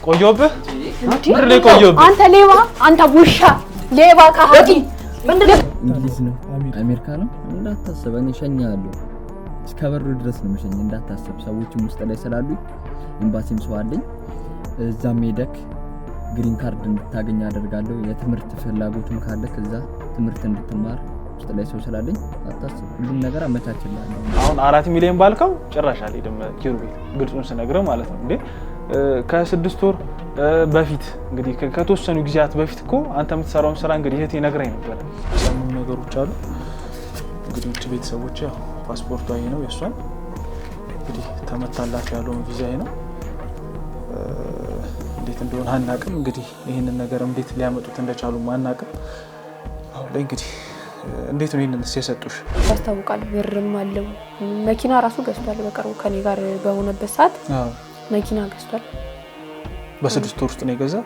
ቆየሁብህ አንተ ሌባ አንተ ውሻ ሌባ ካህዲ ምንድነው እንግሊዝ ነው አሜሪካ ነው እንዳታስብ እኔ ሸኛለሁ እስከበሩ ድረስ ነው መሸኝ እንዳታስብ ሰዎችም ውስጥ ላይ ስላሉ ኤምባሲም ሰው አለኝ እዛም ሄደክ ግሪን ካርድ እንድታገኝ አደርጋለሁ የትምህርት ፍላጎትም ካለ ከዛ ትምህርት እንድትማር ውስጥ ላይ ሰው ስላለኝ አታስብ ሁሉም ነገር አመቻችላለሁ አሁን 4 ሚሊዮን ባልከው ጭራሽ አልሄድም ኪሩቤል ግልጹን ስነግርህ ማለት ነው እንዴ ከ6 ወር በፊት እንግዲህ ከተወሰኑ ጊዜያት በፊት እኮ አንተ የምትሰራውን ስራ እንግዲህ እህቴ ነግራኝ ነበር ሰሙ ነገሮች አሉ እንግዲህ ውጭ ቤተሰቦች ያው ፓስፖርቷ ይሄ ነው የሷን እንግዲህ ተመታላት ያለውን ቪዛ ይሄ ነው እንዴት እንደሆነ አናውቅም እንግዲህ ይሄንን ነገር እንዴት ሊያመጡት እንደቻሉ ማናውቅም አሁን ላይ እንግዲህ እንዴት ነው ይሄንን ሲሰጡሽ ያስታውቃል ብርም አለው መኪና ራሱ ገዝቷል በቀርቡ ከኔ ጋር በሆነበት ሰዓት መኪና ገዝቷል በ6 ወር ውስጥ ነው የገዛው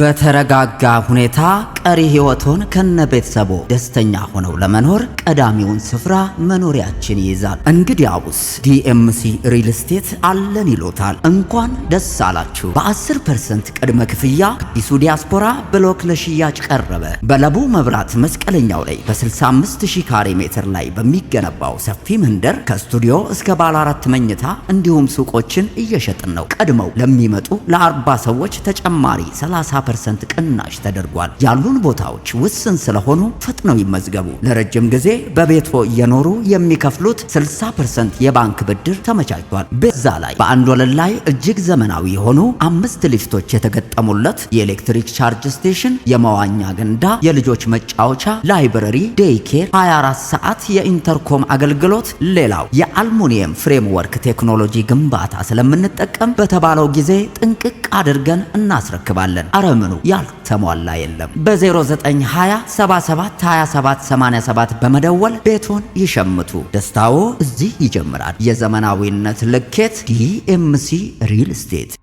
በተረጋጋ ሁኔታ ቀሪ ህይወቱን ከነቤተሰቡ ደስተኛ ሆነው ለመኖር ቀዳሚውን ስፍራ መኖሪያችን ይይዛል እንግዲያውስ ዲኤምሲ ሪል ስቴት አለን ይሎታል እንኳን ደስ አላችሁ በ10% ቅድመ ክፍያ አዲሱ ዲያስፖራ ብሎክ ለሽያጭ ቀረበ በለቡ መብራት መስቀለኛው ላይ በ65000 ካሬ ሜትር ላይ በሚገነባው ሰፊ መንደር ከስቱዲዮ እስከ ባለ 4 መኝታ እንዲሁም ሱቆችን እየሸጥን ነው ቀድመው ለሚመጡ ለ40 ሰዎች ተጨማሪ 30% ቅናሽ ተደርጓል ያሉን ቦታዎች ውስን ስለሆኑ ፈጥነው ይመዝገቡ ለረጅም ጊዜ በቤቶ እየኖሩ የሚከፍሉት 60% የባንክ ብድር ተመቻችቷል በዛ ላይ በአንድ ወለል ላይ እጅግ ዘመናዊ የሆኑ 5 ሊፍቶች የተገጠሙለት የኤሌክትሪክ ቻርጅ ስቴሽን የመዋኛ ገንዳ የልጆች መጫወቻ ላይብረሪ ዴይኬር 24 ሰዓት የኢንተርኮም አገልግሎት ሌላው የአልሙኒየም ፍሬምወርክ ቴክኖሎጂ ግንባታ ስለምንጠቀም በተባለው ጊዜ ጥንቅቅ አድርገን እናስረክባለን አረምኑ ያልተሟላ የለም በ0920 77 27 87 በመደወል ቤቶን ይሸምቱ ደስታው እዚህ ይጀምራል የዘመናዊነት ልኬት ዲኤምሲ ሪል ስቴት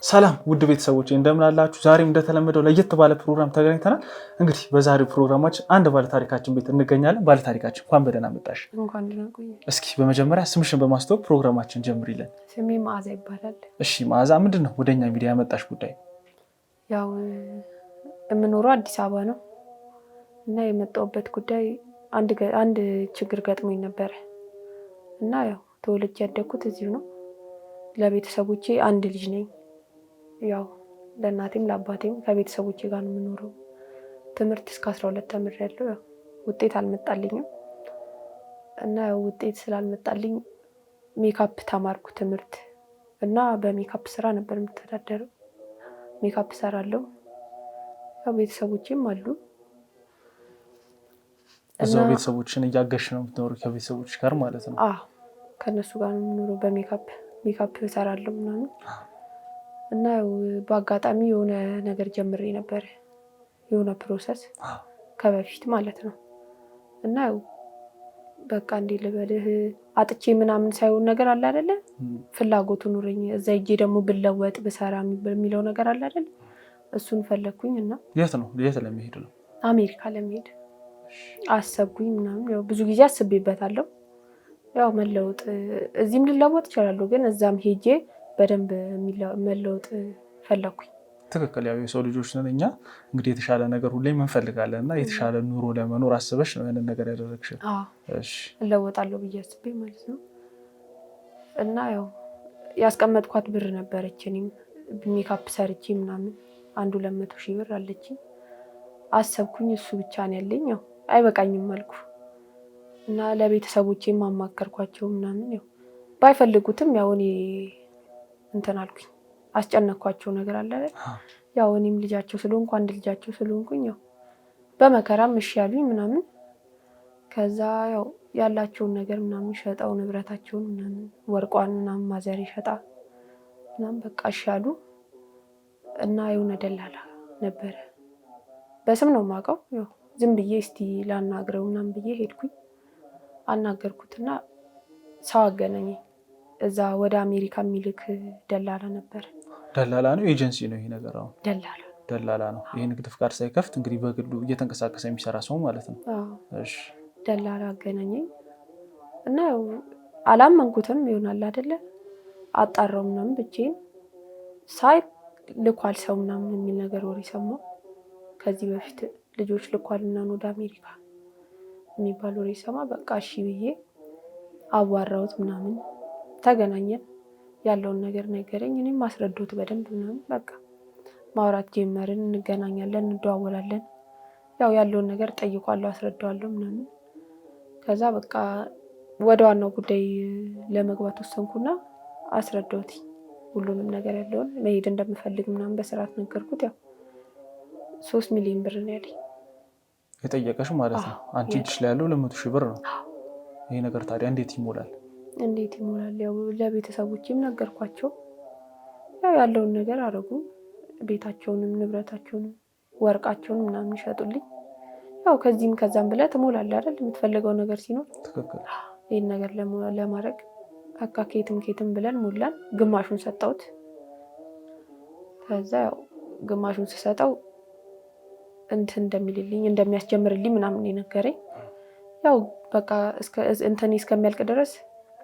ሰላም ውድ ቤተሰቦቼ እንደምን አላችሁ ዛሬም እንደተለመደው ለየት ባለ ፕሮግራም ተገናኝተናል እንግዲህ በዛሬው ፕሮግራማችን አንድ ባለ ታሪካችን ቤት እንገኛለን ባለ ታሪካችን እንኳን በደህና መጣሽ እንኳን ደህና ቆየ እስኪ በመጀመሪያ ስምሽን በማስተዋወቅ ፕሮግራማችን ጀምሪልን ስሜ መዓዛ ይባላል እሺ መዓዛ ምንድነው ወደኛ ሚዲያ ያመጣሽ ጉዳይ ያው የምኖረው አዲስ አበባ ነው እና የመጣሁበት ጉዳይ አንድ ችግር ገጥሞኝ ነበር እና ያው ተወልጄ ያደግኩት እዚሁ ነው ለቤተሰቦቼ አንድ ልጅ ነኝ ያው ለእናቴም ለአባቴም ከቤተሰቦቼ ጋር ነው የምኖረው ትምህርት እስከ 12 ተምሬያለሁ ያው ውጤት አልመጣልኝም እና ያው ውጤት ስላልመጣልኝ ሜካፕ ተማርኩ ትምህርት እና በሜካፕ ስራ ነበር የምተዳደረው ሜካፕ ሰራለሁ ያው ቤተሰቦቼም አሉ እዛው ቤተሰቦችን እያገሽ ነው የምትኖረው ከቤተሰቦች ጋር ማለት ነው አዎ ከነሱ ጋር ነው የምኖረው በሜካፕ ሰራለሁ ምናምን እና በአጋጣሚ የሆነ ነገር ጀምሬ ነበር የሆነ ፕሮሰስ ከበፊት ማለት ነው እና በቃ እንዴ ልበልህ አጥቼ ምናምን ሳይሆን ነገር አለ አይደለ ፍላጎቱ ኑረኝ እዛ እጄ ደግሞ ብለወጥ በሰራ የሚለው ነገር አለ አይደለ እሱን ፈለኩኝና የት ለመሄድ ነው አሜሪካ ለመሄድ አሰብኩኝ ምናምን ያው ብዙ ጊዜ አስቤበታለሁ ያው መለወጥ እዚህም ልለወጥ እችላለሁ ግን እዛም ሄጄ በደንብ መለወጥ ፈለኩኝ ትክክል ያው የሰው ልጆች ነን እኛ እንግዲህ የተሻለ ነገር ሁሌ እንፈልጋለንና የተሻለ ኑሮ ለመኖር አስበሽ ነው ያንን ነገር ያደረግሽው እሺ እለወጣለሁ ብዬ አስቤ ማለት ነው እና ያው ያስቀመጥኳት ብር ነበረች እኔም ሜካፕ ሰርቼ ምናምን 200,000 ብር አለችኝ አሰብኩኝ እሱ ብቻ ነው ያለኝ ያው አይበቃኝም አልኩ እና ለቤተሰቦቼ ማማከርኳቸው ምናምን ያው ባይፈልጉትም ያው እኔ እንትን አልኩኝ አስጨነቅኳቸው ነገር አለ አይደል ያው እኔም ልጃቸው ስለሆንኩ አንድ ልጃቸው ስለሆንኩኝ ያው በመከራም እሺ ያሉኝ ምናምን ከዛ ያው ያላቸውን ነገር ምናምን ሸጣው ንብረታቸውን ምናምን ወርቋን ምናምን ማዘር ሸጣ ምናምን በቃ እሺ ያሉ እና የሆነ ደላላ ነበር በስም ነው የማውቀው ያው ዝም ብዬ እስቲ ላናግረው ምናምን ብዬ ሄድኩኝ አናገርኩትና ሰው አገናኘኝ እዛ ወደ አሜሪካ የሚልክ ደላላ ነበር ደላላ ነው ኤጀንሲ ነው ይሄ ነገር አሁን ደላላ ነው ይሄ ንግድ ፍቃድ ሳይከፍት እንግዲህ በግሉ እየተንቀሳቀሰ የሚሰራ ሰው ማለት ነው እሺ ደላላ አገናኘኝ እና ያው አላመንኩትም ይሆናል አይደለ አጣራው ምናምን ብቻዬን ሳይ ልኳል ሰው ምናምን የሚል ነገር ወሬ ሰማሁ። ከዚህ በፊት ልጆች ልኳል እና ወደ አሜሪካ የሚባል ወሬ ሰማ። በቃ እሺ ብዬ አዋራሁት ምናምን ተገናኘን። ያለውን ነገር ነገረኝ። እኔም ማስረዶት በደንብ ምናምን በቃ ማውራት ጀመርን። እንገናኛለን፣ እንደዋወላለን። ያው ያለውን ነገር ጠይቋለሁ፣ አስረዳዋለሁ ምናምን። ከዛ በቃ ወደ ዋናው ጉዳይ ለመግባት ወሰንኩና አስረዳሁት ሁሉንም ነገር ያለውን መሄድ እንደምፈልግ ምናምን በስርዓት ነገርኩት። ያው 3 ሚሊዮን ብር ነው ያለኝ የጠየቀሽ ማለት ነው። አንቺ እጅሽ ላይ ያለው 200,000 ብር ነው። ይሄ ነገር ታዲያ እንዴት ይሞላል? እንዴት ይሞላል? ያው ለቤተሰቦቼም ነገርኳቸው። ያው ያለውን ነገር አረጉ። ቤታቸውንም ንብረታቸውንም ወርቃቸውንም ምናምን ይሸጡልኝ። ያው ከዚህም ከዛም ብለህ ትሞላለህ አይደል? የምትፈልገው ነገር ሲኖር። ትክክል። ይሄን ነገር ለማድረግ በቃ ኬትም ብለን ሞላን። ግማሹን ሰጠሁት። ከዛ ያው ግማሹን ስሰጠው እንትን እንደሚልልኝ እንደሚያስጀምርልኝ ምናምን የነገረኝ። ያው በቃ እንትን እስከሚያልቅ ድረስ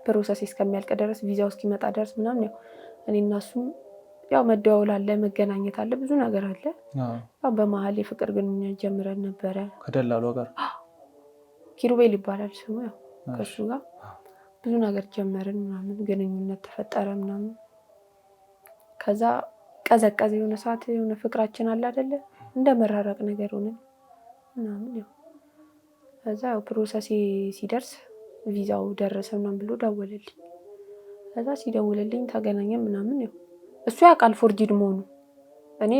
ፕሮሰስ እስከሚያልቅ ድረስ ቪዛው እስኪመጣ ድረስ ምናምን ያው እኔ እና እሱም ያው መደዋወል አለ፣ መገናኘት አለ፣ ብዙ ነገር አለ። ያው በመሀል የፍቅር ግንኙነት ጀምረን ነበረ ከደላሏ ጋር። ኪሩቤል ይባላል ስሙ። ያው ከሱ ጋር ብዙ ነገር ጀመርን ምናምን፣ ግንኙነት ተፈጠረ ምናምን። ከዛ ቀዘቀዘ። የሆነ ሰዓት የሆነ ፍቅራችን አለ አይደለ እንደ መራራቅ ነገር ሆነ ምናምን። ያው ከዛ ያው ፕሮሰስ ሲደርስ ቪዛው ደረሰ ምናምን ብሎ ደወለልኝ። ከዛ ሲደውልልኝ ተገናኘን ምናምን። ያው እሱ ያውቃል ፎርጂድ መሆኑ። እኔ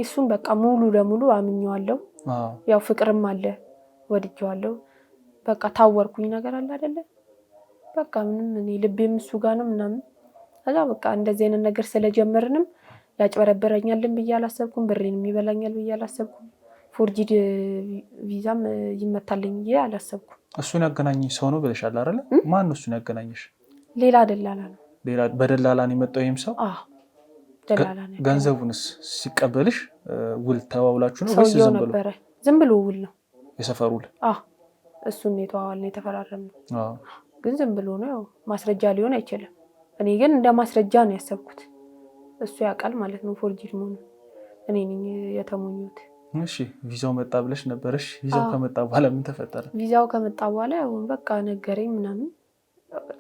እሱን በቃ ሙሉ ለሙሉ አምኜዋለሁ። ያው ፍቅርም አለ፣ ወድጄዋለሁ። በቃ ታወርኩኝ ነገር አለ አይደለ በቃ ምንም እኔ ልቤም እሱ ጋር ነው ምናምን። ከዛ በቃ እንደዚህ አይነት ነገር ስለጀመርንም ያጭበረበረኛልን ብዬ አላሰብኩም። ብሬንም ይበላኛል ብዬ አላሰብኩም። ፎርጂድ ቪዛም ይመታልኝ ብዬ አላሰብኩም። እሱን ያገናኘሽ ሰው ነው ብለሻል አይደለ? ማን ነው እሱን ያገናኘሽ? ሌላ ደላላ ነው። በደላላ ነው የመጣው ይሄም ሰው? ደላላ ነው። ገንዘቡንስ ሲቀበልሽ ውል ተዋውላችሁ ነው ወይስ ዝም ብሎ? ዝም ብሎ ውል ነው፣ የሰፈር ውል። እሱን የተዋዋልን የተፈራረምነው ግን ዝም ብሎ ነው። ያው ማስረጃ ሊሆን አይችልም። እኔ ግን እንደ ማስረጃ ነው ያሰብኩት። እሱ ያውቃል ማለት ነው ፎርጂድ መሆኑ። እኔ ነኝ የተሞኙት። እሺ ቪዛው መጣ ብለሽ ነበርሽ። ቪዛው ከመጣ በኋላ ምን ተፈጠረ? ቪዛው ከመጣ በኋላ ያው በቃ ነገረኝ ምናምን።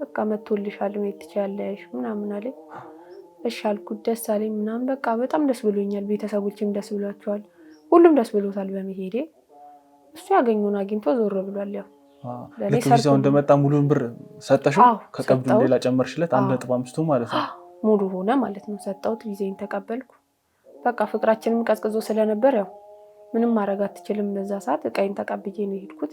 በቃ መጥቶልሻል መሄድ ትችያለሽ ምናምን አለኝ። እሺ አልኩት። ደስ አለኝ ምናምን። በቃ በጣም ደስ ብሎኛል። ቤተሰቦችም ደስ ብሏቸዋል። ሁሉም ደስ ብሎታል በመሄዴ። እሱ ያገኘውን አግኝቶ ዞር ብሏል። ያው ልክ ቪዛው እንደመጣ ሙሉን ብር ሰጠሽው? ከቀብዱ ሌላ ጨመርሽለት? 1.5 ማለት ነው። ሙሉ ሆነ ማለት ነው። ሰጠሁት፣ ቪዛዬን ተቀበልኩ። በቃ ፍቅራችንም ቀዝቅዞ ስለነበር ያው ምንም ማድረግ አትችልም። በዛ ሰዓት እቃዬን ተቀብዬ ነው የሄድኩት።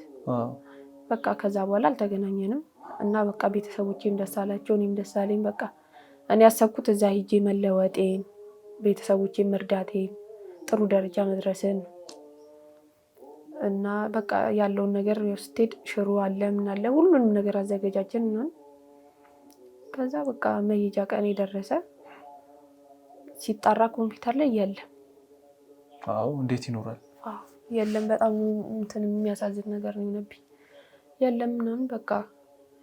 በቃ ከዛ በኋላ አልተገናኘንም እና በቃ ቤተሰቦቼም ደስ አላቸው፣ እኔም ደስ አለኝ። በቃ እኔ ያሰብኩት እዛ ሂጄ መለወጤን፣ ቤተሰቦቼን መርዳቴን፣ ጥሩ ደረጃ መድረስን እና በቃ ያለውን ነገር ስትሄድ ሽሮ አለ ምን አለ ሁሉንም ነገር አዘገጃጀን ምናምን። ከዛ በቃ መሄጃ ቀን የደረሰ ሲጣራ ኮምፒውተር ላይ የለም። እንዴት ይኖራል? የለም። በጣም እንትን የሚያሳዝን ነገር ነው የሆነብኝ። የለም ምናምን በቃ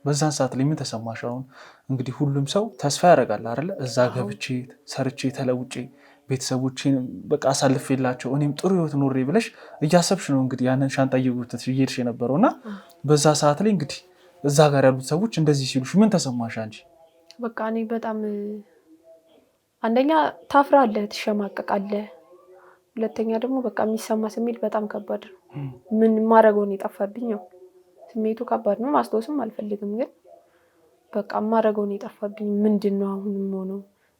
በዛን ሰዓት ላይ ምን ተሰማሽ? አሁን እንግዲህ ሁሉም ሰው ተስፋ ያደርጋል አይደለ? እዛ ገብቼ ሰርቼ ተለውጬ ቤተሰቦቼን በቃ አሳልፌላቸው እኔም ጥሩ ህይወት ኖሬ ብለሽ እያሰብሽ ነው እንግዲህ ያንን ሻንጣ እየጎተትሽ እየሄድሽ የነበረው እና በዛ ሰዓት ላይ እንግዲህ እዛ ጋር ያሉት ሰዎች እንደዚህ ሲሉሽ ምን ተሰማሽ አንቺ? በቃ እኔ በጣም አንደኛ ታፍራለህ፣ ትሸማቀቃለህ። ሁለተኛ ደግሞ በቃ የሚሰማ ስሜት በጣም ከባድ ነው። ምን ማድረገውን የጠፋብኝ ነው። ስሜቱ ከባድ ነው። ማስታወስም አልፈልግም። ግን በቃ ማድረገውን የጠፋብኝ ምንድን ነው አሁንም ሆኖ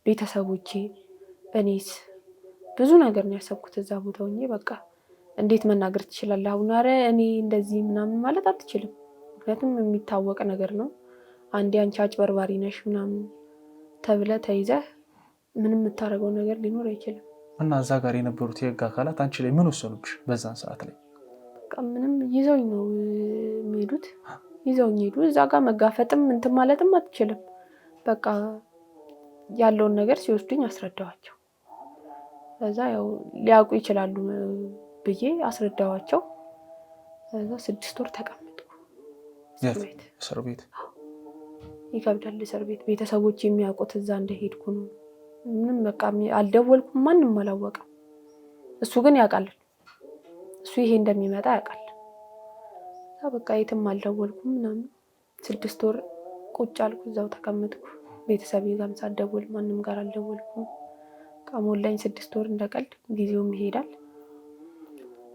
ቤተሰቦቼ፣ እኔስ ብዙ ነገር ነው ያሰብኩት እዛ ቦታ ሆኜ። በቃ እንዴት መናገር ትችላለህ አሁን? ኧረ እኔ እንደዚህ ምናምን ማለት አትችልም። ምክንያቱም የሚታወቅ ነገር ነው። አንዴ አንቺ አጭበርባሪ ነሽ ምናምን ተብለህ ተይዘህ ምንም የምታደርገው ነገር ሊኖር አይችልም። እና እዛ ጋር የነበሩት የህግ አካላት አንቺ ላይ ምን ወሰኑብሽ በዛን ሰዓት ላይ? በቃ ምንም ይዘውኝ ነው የሚሄዱት። ይዘውኝ ሄዱ። እዛ ጋር መጋፈጥም እንትን ማለትም አትችልም። በቃ ያለውን ነገር ሲወስዱኝ አስረዳዋቸው። ከዛ ያው ሊያውቁ ይችላሉ ብዬ አስረዳዋቸው። ከዛ 6 ወር ተቀመጥኩ እስር ቤት። ይከብዳል። እስር ቤት ቤተሰቦች የሚያውቁት እዛ እንደሄድኩ ነው። ምንም በቃ አልደወልኩም፣ ማንም አላወቀም። እሱ ግን ያውቃል። እሱ ይሄ እንደሚመጣ ያውቃል። በቃ የትም አልደወልኩም ምናምን 6 ወር ቁጭ አልኩ፣ እዛው ተቀመጥኩ። ቤተሰቤ ጋርም ሳልደውል ማንም ጋር አልደወልኩም። ሞላኝ 6 ወር እንደቀልድ፣ ጊዜውም ይሄዳል።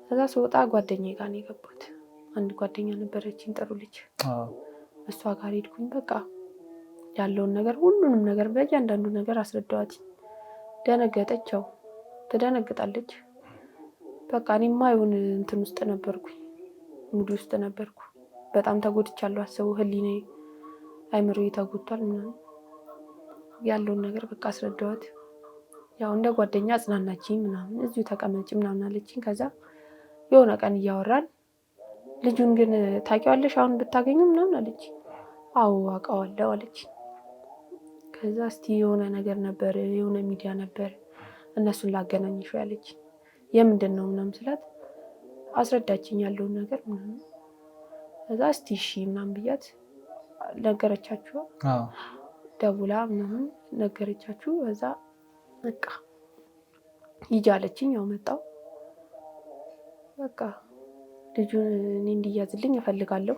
ከዛ ስወጣ ጓደኛዬ ጋር ነው የገባሁት። አንድ ጓደኛ ነበረችኝ ጥሩ ልጅ፣ እሷ ጋር ሄድኩኝ። በቃ ያለውን ነገር ሁሉንም ነገር በእያንዳንዱ ነገር አስረዳኋት። ደነገጠች፣ ያው ትደነግጣለች። በቃ እኔማ የሆነ እንትን ውስጥ ነበርኩኝ፣ ሙድ ውስጥ ነበርኩ። በጣም ተጎድቻለሁ። አስበው፣ ህሊናዬ አይምሮዬ ተጎድቷል ምናምን። ያለውን ነገር በቃ አስረዳኋት። ያው እንደ ጓደኛ አጽናናችኝ ምናምን፣ እዚሁ ተቀመጭ ምናምን አለችኝ። ከዛ የሆነ ቀን እያወራን ልጁን ግን ታውቂዋለሽ አሁን ብታገኙ ምናምን አለች። አዎ አውቀዋለሁ አለች። ከዛ እስቲ የሆነ ነገር ነበር፣ የሆነ ሚዲያ ነበር፣ እነሱን ላገናኝሽ ያለች። የምንድን ነው ምናምን ስላት አስረዳችኝ ያለውን ነገር ምናምን። ከዛ እስቲ እሺ ምናምን ብያት ነገረቻችሁ፣ ደውላ ምናምን ነገረቻችሁ። ከዛ በቃ ሂጂ አለችኝ። ያው መጣሁ። በቃ ልጁን እኔ እንዲያዝልኝ እፈልጋለሁ፣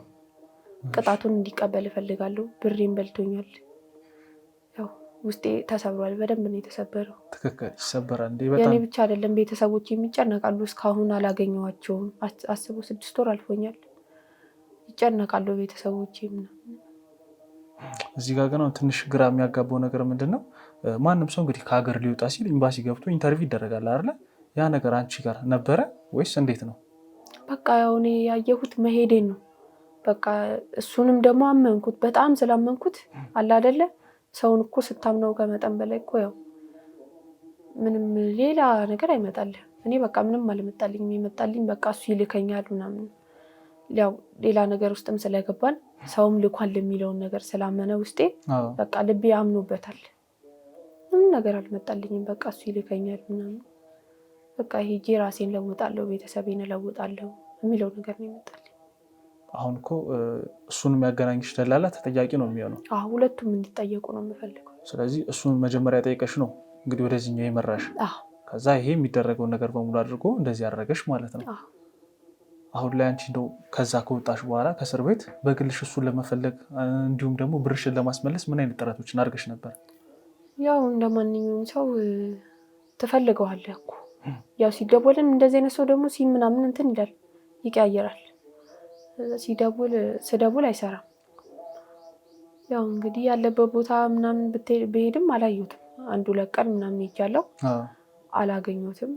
ቅጣቱን እንዲቀበል እፈልጋለሁ። ብሬን በልቶኛል። ያው ውስጤ ተሰብሯል። በደንብ ነው የተሰበረው። ትክክል፣ ይሰበራል። የኔ ብቻ አይደለም፣ ቤተሰቦች የሚጨነቃሉ። እስካሁን አላገኘኋቸውም። አስበው 6 ወር አልፎኛል። ይጨነቃሉ ቤተሰቦች ምናምን። እዚህ ጋር ግን ትንሽ ግራ የሚያጋባው ነገር ምንድን ነው? ማንም ሰው እንግዲህ ከሀገር ሊወጣ ሲል ኤምባሲ ገብቶ ኢንተርቪው ይደረጋል አይደለ? ያ ነገር አንቺ ጋር ነበረ ወይስ እንዴት ነው? በቃ ያው እኔ ያየሁት መሄዴን ነው። በቃ እሱንም ደግሞ አመንኩት። በጣም ስላመንኩት አለ አይደለ? ሰውን እኮ ስታምነው ከመጠን በላይ እኮ ያው ምንም ሌላ ነገር አይመጣልህ። እኔ በቃ ምንም አልመጣልኝም። የመጣልኝ በቃ እሱ ይልከኛል ምናምን። ያው ሌላ ነገር ውስጥም ስለገባን ሰውም ልኳል የሚለውን ነገር ስላመነ ውስጤ በቃ ልቤ አምኖበታል። ምንም ነገር አልመጣልኝም። በቃ እሱ ይልከኛል ምናምን። በቃ ሄጄ ራሴን ለውጣለሁ፣ ቤተሰቤን ለውጣለሁ የሚለው ነገር ነው ይመጣልኝ። አሁን እኮ እሱን የሚያገናኝሽ ደላላ ተጠያቂ ነው የሚሆነው። ሁለቱም እንዲጠየቁ ነው የምፈልገው። ስለዚህ እሱን መጀመሪያ ጠይቀሽ ነው እንግዲህ ወደዚህኛው የመራሽ። ከዛ ይሄ የሚደረገውን ነገር በሙሉ አድርጎ እንደዚህ ያደረገሽ ማለት ነው። አሁን ላይ አንቺ እንደው ከዛ ከወጣሽ በኋላ ከእስር ቤት በግልሽ እሱን ለመፈለግ እንዲሁም ደግሞ ብርሽን ለማስመለስ ምን አይነት ጥረቶችን አድርገሽ ነበር? ያው እንደማንኛውም ሰው ትፈልገዋለህ እኮ። ያው ሲደወልም እንደዚህ አይነት ሰው ደግሞ ምናምን እንትን ይላል፣ ይቀያየራል። ስደውል አይሰራም። ያው እንግዲህ ያለበት ቦታ ምናምን ብሄድም አላየሁትም። 1-2 ቀን ምናምን ሄጃለሁ፣ አላገኘሁትም።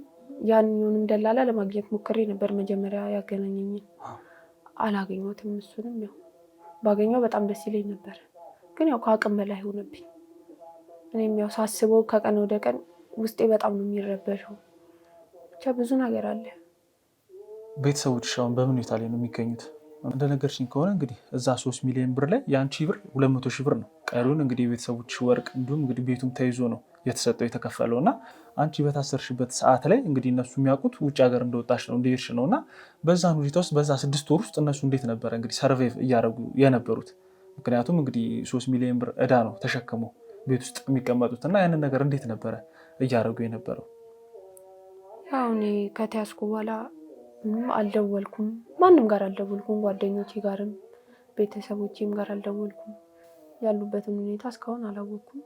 ያንንም ደላላ ለማግኘት ሞክሬ ነበር መጀመሪያ ያገናኘኝን፣ አላገኘሁትም። እሱንም ያው ባገኘው በጣም ደስ ይለኝ ነበር፣ ግን ያው ከአቅም በላይ ሆነብኝ። እኔም ያው ሳስበው ከቀን ወደ ቀን ውስጤ በጣም ነው የሚረበሸው። ብቻ ብዙ ነገር አለ። ቤተሰቦች አሁን በምን ሁኔታ ላይ ነው የሚገኙት? እንደነገርሽኝ ከሆነ እንግዲህ እዛ 3 ሚሊዮን ብር ላይ የአንቺ ብር 200 ሺህ ብር ነው። ቀሪውን እንግዲህ የቤተሰቦች ወርቅ እንዲሁም እንግዲህ ቤቱም ተይዞ ነው የተሰጠው የተከፈለው። እና አንቺ በታሰርሽበት ሰዓት ላይ እንግዲህ እነሱ የሚያውቁት ውጭ ሀገር እንደወጣሽ ነው እንደሄድሽ ነው። እና በዛን ሁኔታ ውስጥ በዛ 6 ወር ውስጥ እነሱ እንዴት ነበረ እንግዲህ ሰርቬይቭ እያደረጉ የነበሩት? ምክንያቱም እንግዲህ 3 ሚሊዮን ብር እዳ ነው ተሸክመው ቤት ውስጥ የሚቀመጡት። እና ያንን ነገር እንዴት ነበረ እያደረጉ የነበረው? ያው እኔ ከተያዝኩ በኋላ አልደወልኩም፣ ማንም ጋር አልደወልኩም፣ ጓደኞቼ ጋርም ቤተሰቦቼም ጋር አልደወልኩም። ያሉበትን ሁኔታ እስካሁን አላወቅኩም፣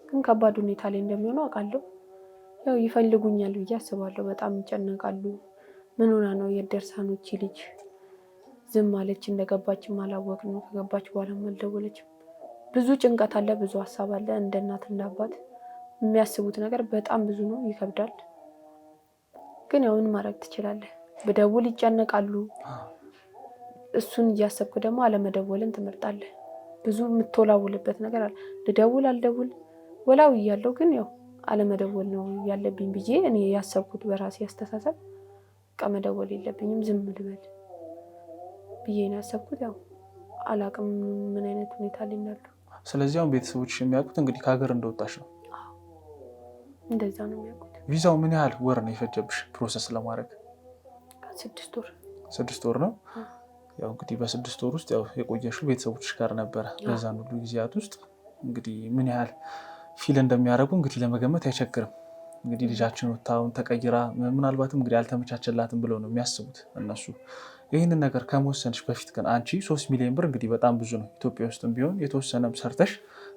ግን ከባድ ሁኔታ ላይ እንደሚሆነው አውቃለሁ። ያው ይፈልጉኛል ብዬ አስባለሁ። በጣም ይጨነቃሉ። ምን ሆና ነው የደርሳኖች ልጅ ዝም አለች? እንደገባችም አላወቅንም። ከገባች በኋላም አልደወለችም። ብዙ ጭንቀት አለ፣ ብዙ ሀሳብ አለ። እንደ እናት እንደ አባት የሚያስቡት ነገር በጣም ብዙ ነው፣ ይከብዳል። ግን ያው ምን ማድረግ ትችላለህ? በደውል ይጨነቃሉ። እሱን እያሰብኩ ደግሞ አለመደወልን ትመርጣለህ። ብዙ የምትወላውልበት ነገር አለ። ልደውል አልደውል ወላው እያለው ግን ያው አለመደወል ነው ያለብኝ ብዬ እኔ ያሰብኩት በራሴ አስተሳሰብ። በቃ መደወል የለብኝም ዝም ልበል ብዬ ነው ያሰብኩት። ያው አላቅም ምን አይነት ሁኔታ ላይ እንዳሉ። ስለዚህ አሁን ቤተሰቦች የሚያውቁት እንግዲህ ከሀገር እንደወጣሽ ነው? እንደዛ ነው የሚያውቁት። ቪዛው ምን ያህል ወር ነው የፈጀብሽ ፕሮሰስ ለማድረግ? 6 ወር። 6 ወር ነው። ያው እንግዲህ በ6 ወር ውስጥ ያው የቆየሽው ቤተሰቦችሽ ጋር ነበረ። በዛን ሁሉ ጊዜያት ውስጥ እንግዲህ ምን ያህል ፊል እንደሚያደርጉ እንግዲህ ለመገመት አይቸግርም። እንግዲህ ልጃችን ወታውን ተቀይራ ምናልባትም እንግዲህ አልተመቻቸላትም ብለው ነው የሚያስቡት እነሱ። ይህንን ነገር ከመወሰንሽ በፊት ግን አንቺ 3 ሚሊዮን ብር እንግዲህ በጣም ብዙ ነው። ኢትዮጵያ ውስጥም ቢሆን የተወሰነም ሰርተሽ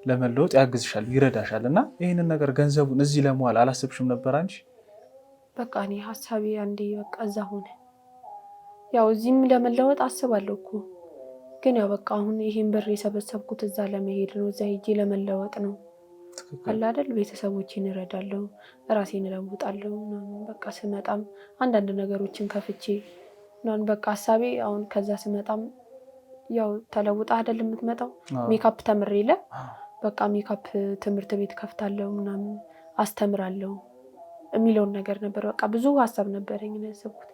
ለመለወጥ ያግዝሻል፣ ይረዳሻል። እና ይህንን ነገር ገንዘቡን እዚህ ለመዋል አላሰብሽም ነበር አንቺ? በቃ እኔ ሀሳቤ አንዴ በቃ እዛ ሆነ። ያው እዚህም ለመለወጥ አስባለሁ እኮ ግን ያው በቃ አሁን ይሄን ብር የሰበሰብኩት እዛ ለመሄድ ነው፣ እዛ ሄጄ ለመለወጥ ነው አለ አይደል? ቤተሰቦቼን እረዳለሁ፣ ራሴን እለውጣለሁ። በቃ ስመጣም አንዳንድ ነገሮችን ከፍቼ ምናምን በቃ ሀሳቤ አሁን ከዛ ስመጣም ያው ተለውጣ አይደል የምትመጣው። ሜካፕ ተምሬለ በቃ ሜካፕ ትምህርት ቤት ከፍታለሁ ምናምን አስተምራለሁ የሚለውን ነገር ነበር። በቃ ብዙ ሀሳብ ነበረኝ ነው ያሰብኩት።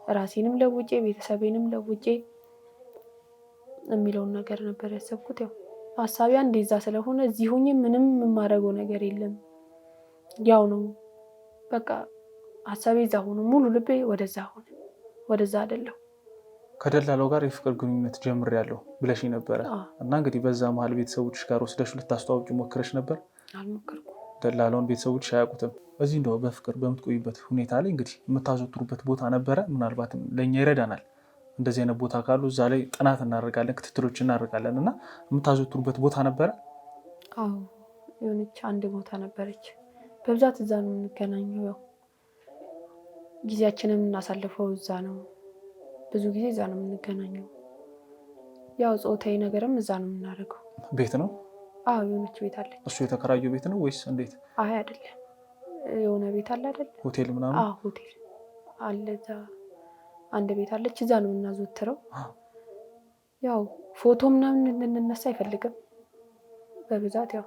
ራሴንም ለውጬ ቤተሰቤንም ለውጬ የሚለውን ነገር ነበር ያሰብኩት። ያው ሀሳቢ አንዴ እዛ ስለሆነ እዚህ ሆኜ ምንም የማደርገው ነገር የለም። ያው ነው በቃ ሀሳቤ እዛ ሆኖ ሙሉ ልቤ ወደዛ ሆነ፣ ወደዛ አይደለም። ከደላላው ጋር የፍቅር ግንኙነት ጀምሬያለሁ ብለሽ ነበረ እና እንግዲህ በዛ መሀል ቤተሰቦችሽ ጋር ወስደሽ ልታስተዋውቂ ሞክረሽ ነበር? አልሞከርኩም። ደላላውን ቤተሰቦችሽ አያውቁትም? በዚህ እንደው በፍቅር በምትቆይበት ሁኔታ ላይ እንግዲህ የምታዘወትሩበት ቦታ ነበረ? ምናልባትም ለእኛ ይረዳናል። እንደዚህ አይነት ቦታ ካሉ እዛ ላይ ጥናት እናደርጋለን፣ ክትትሎች እናደርጋለን እና የምታዘወትሩበት ቦታ ነበረ? አዎ የሆነች አንድ ቦታ ነበረች። በብዛት እዛ ነው የምንገናኘው። ያው ጊዜያችንን የምናሳልፈው እዛ ነው። ብዙ ጊዜ እዛ ነው የምንገናኘው። ያው ጾታዊ ነገርም እዛ ነው የምናደርገው። ቤት ነው? አዎ የሆነች ቤት አለች። እሱ የተከራየው ቤት ነው ወይስ እንዴት? አይ አይደለም፣ የሆነ ቤት አለ አይደል? ሆቴል ምናምን? አዎ ሆቴል አለ። እዛ አንድ ቤት አለች፣ እዛ ነው የምናዘወትረው። ያው ፎቶ ምናምን እንነሳ አይፈልግም በብዛት። ያው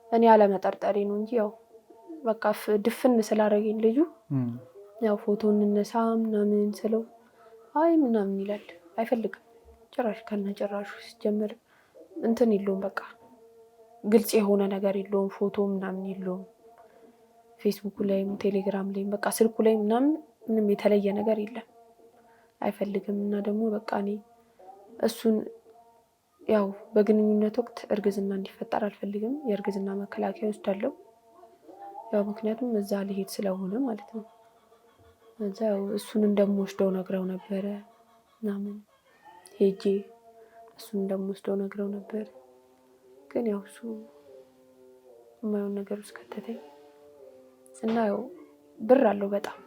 እኔ አለመጠርጠሬ ነው እንጂ ያው በቃ ድፍን ስላደረገኝ ልጁ ያው ፎቶ እንነሳ ምናምን ስለው አይ ምናምን ይላል፣ አይፈልግም ጭራሽ። ከነጭራሹ ሲጀምር እንትን የለውም በቃ ግልጽ የሆነ ነገር የለውም፣ ፎቶ ምናምን የለውም። ፌስቡክ ላይም ቴሌግራም ላይም በቃ ስልኩ ላይ ምናምን ምንም የተለየ ነገር የለም፣ አይፈልግም። እና ደግሞ በቃ እኔ እሱን ያው በግንኙነት ወቅት እርግዝና እንዲፈጠር አልፈልግም። የእርግዝና መከላከያ ወስዳለሁ፣ ያው ምክንያቱም እዛ ሊሄድ ስለሆነ ማለት ነው። እዛ ያው እሱን እንደምወስደው ነግረው ነበረ ምናምን ሄጄ እሱን እንደምወስደው ነግረው ነበር። ግን ያው እሱ የማየውን ነገር ውስጥ ከተተኝ እና ያው ብር አለው በጣም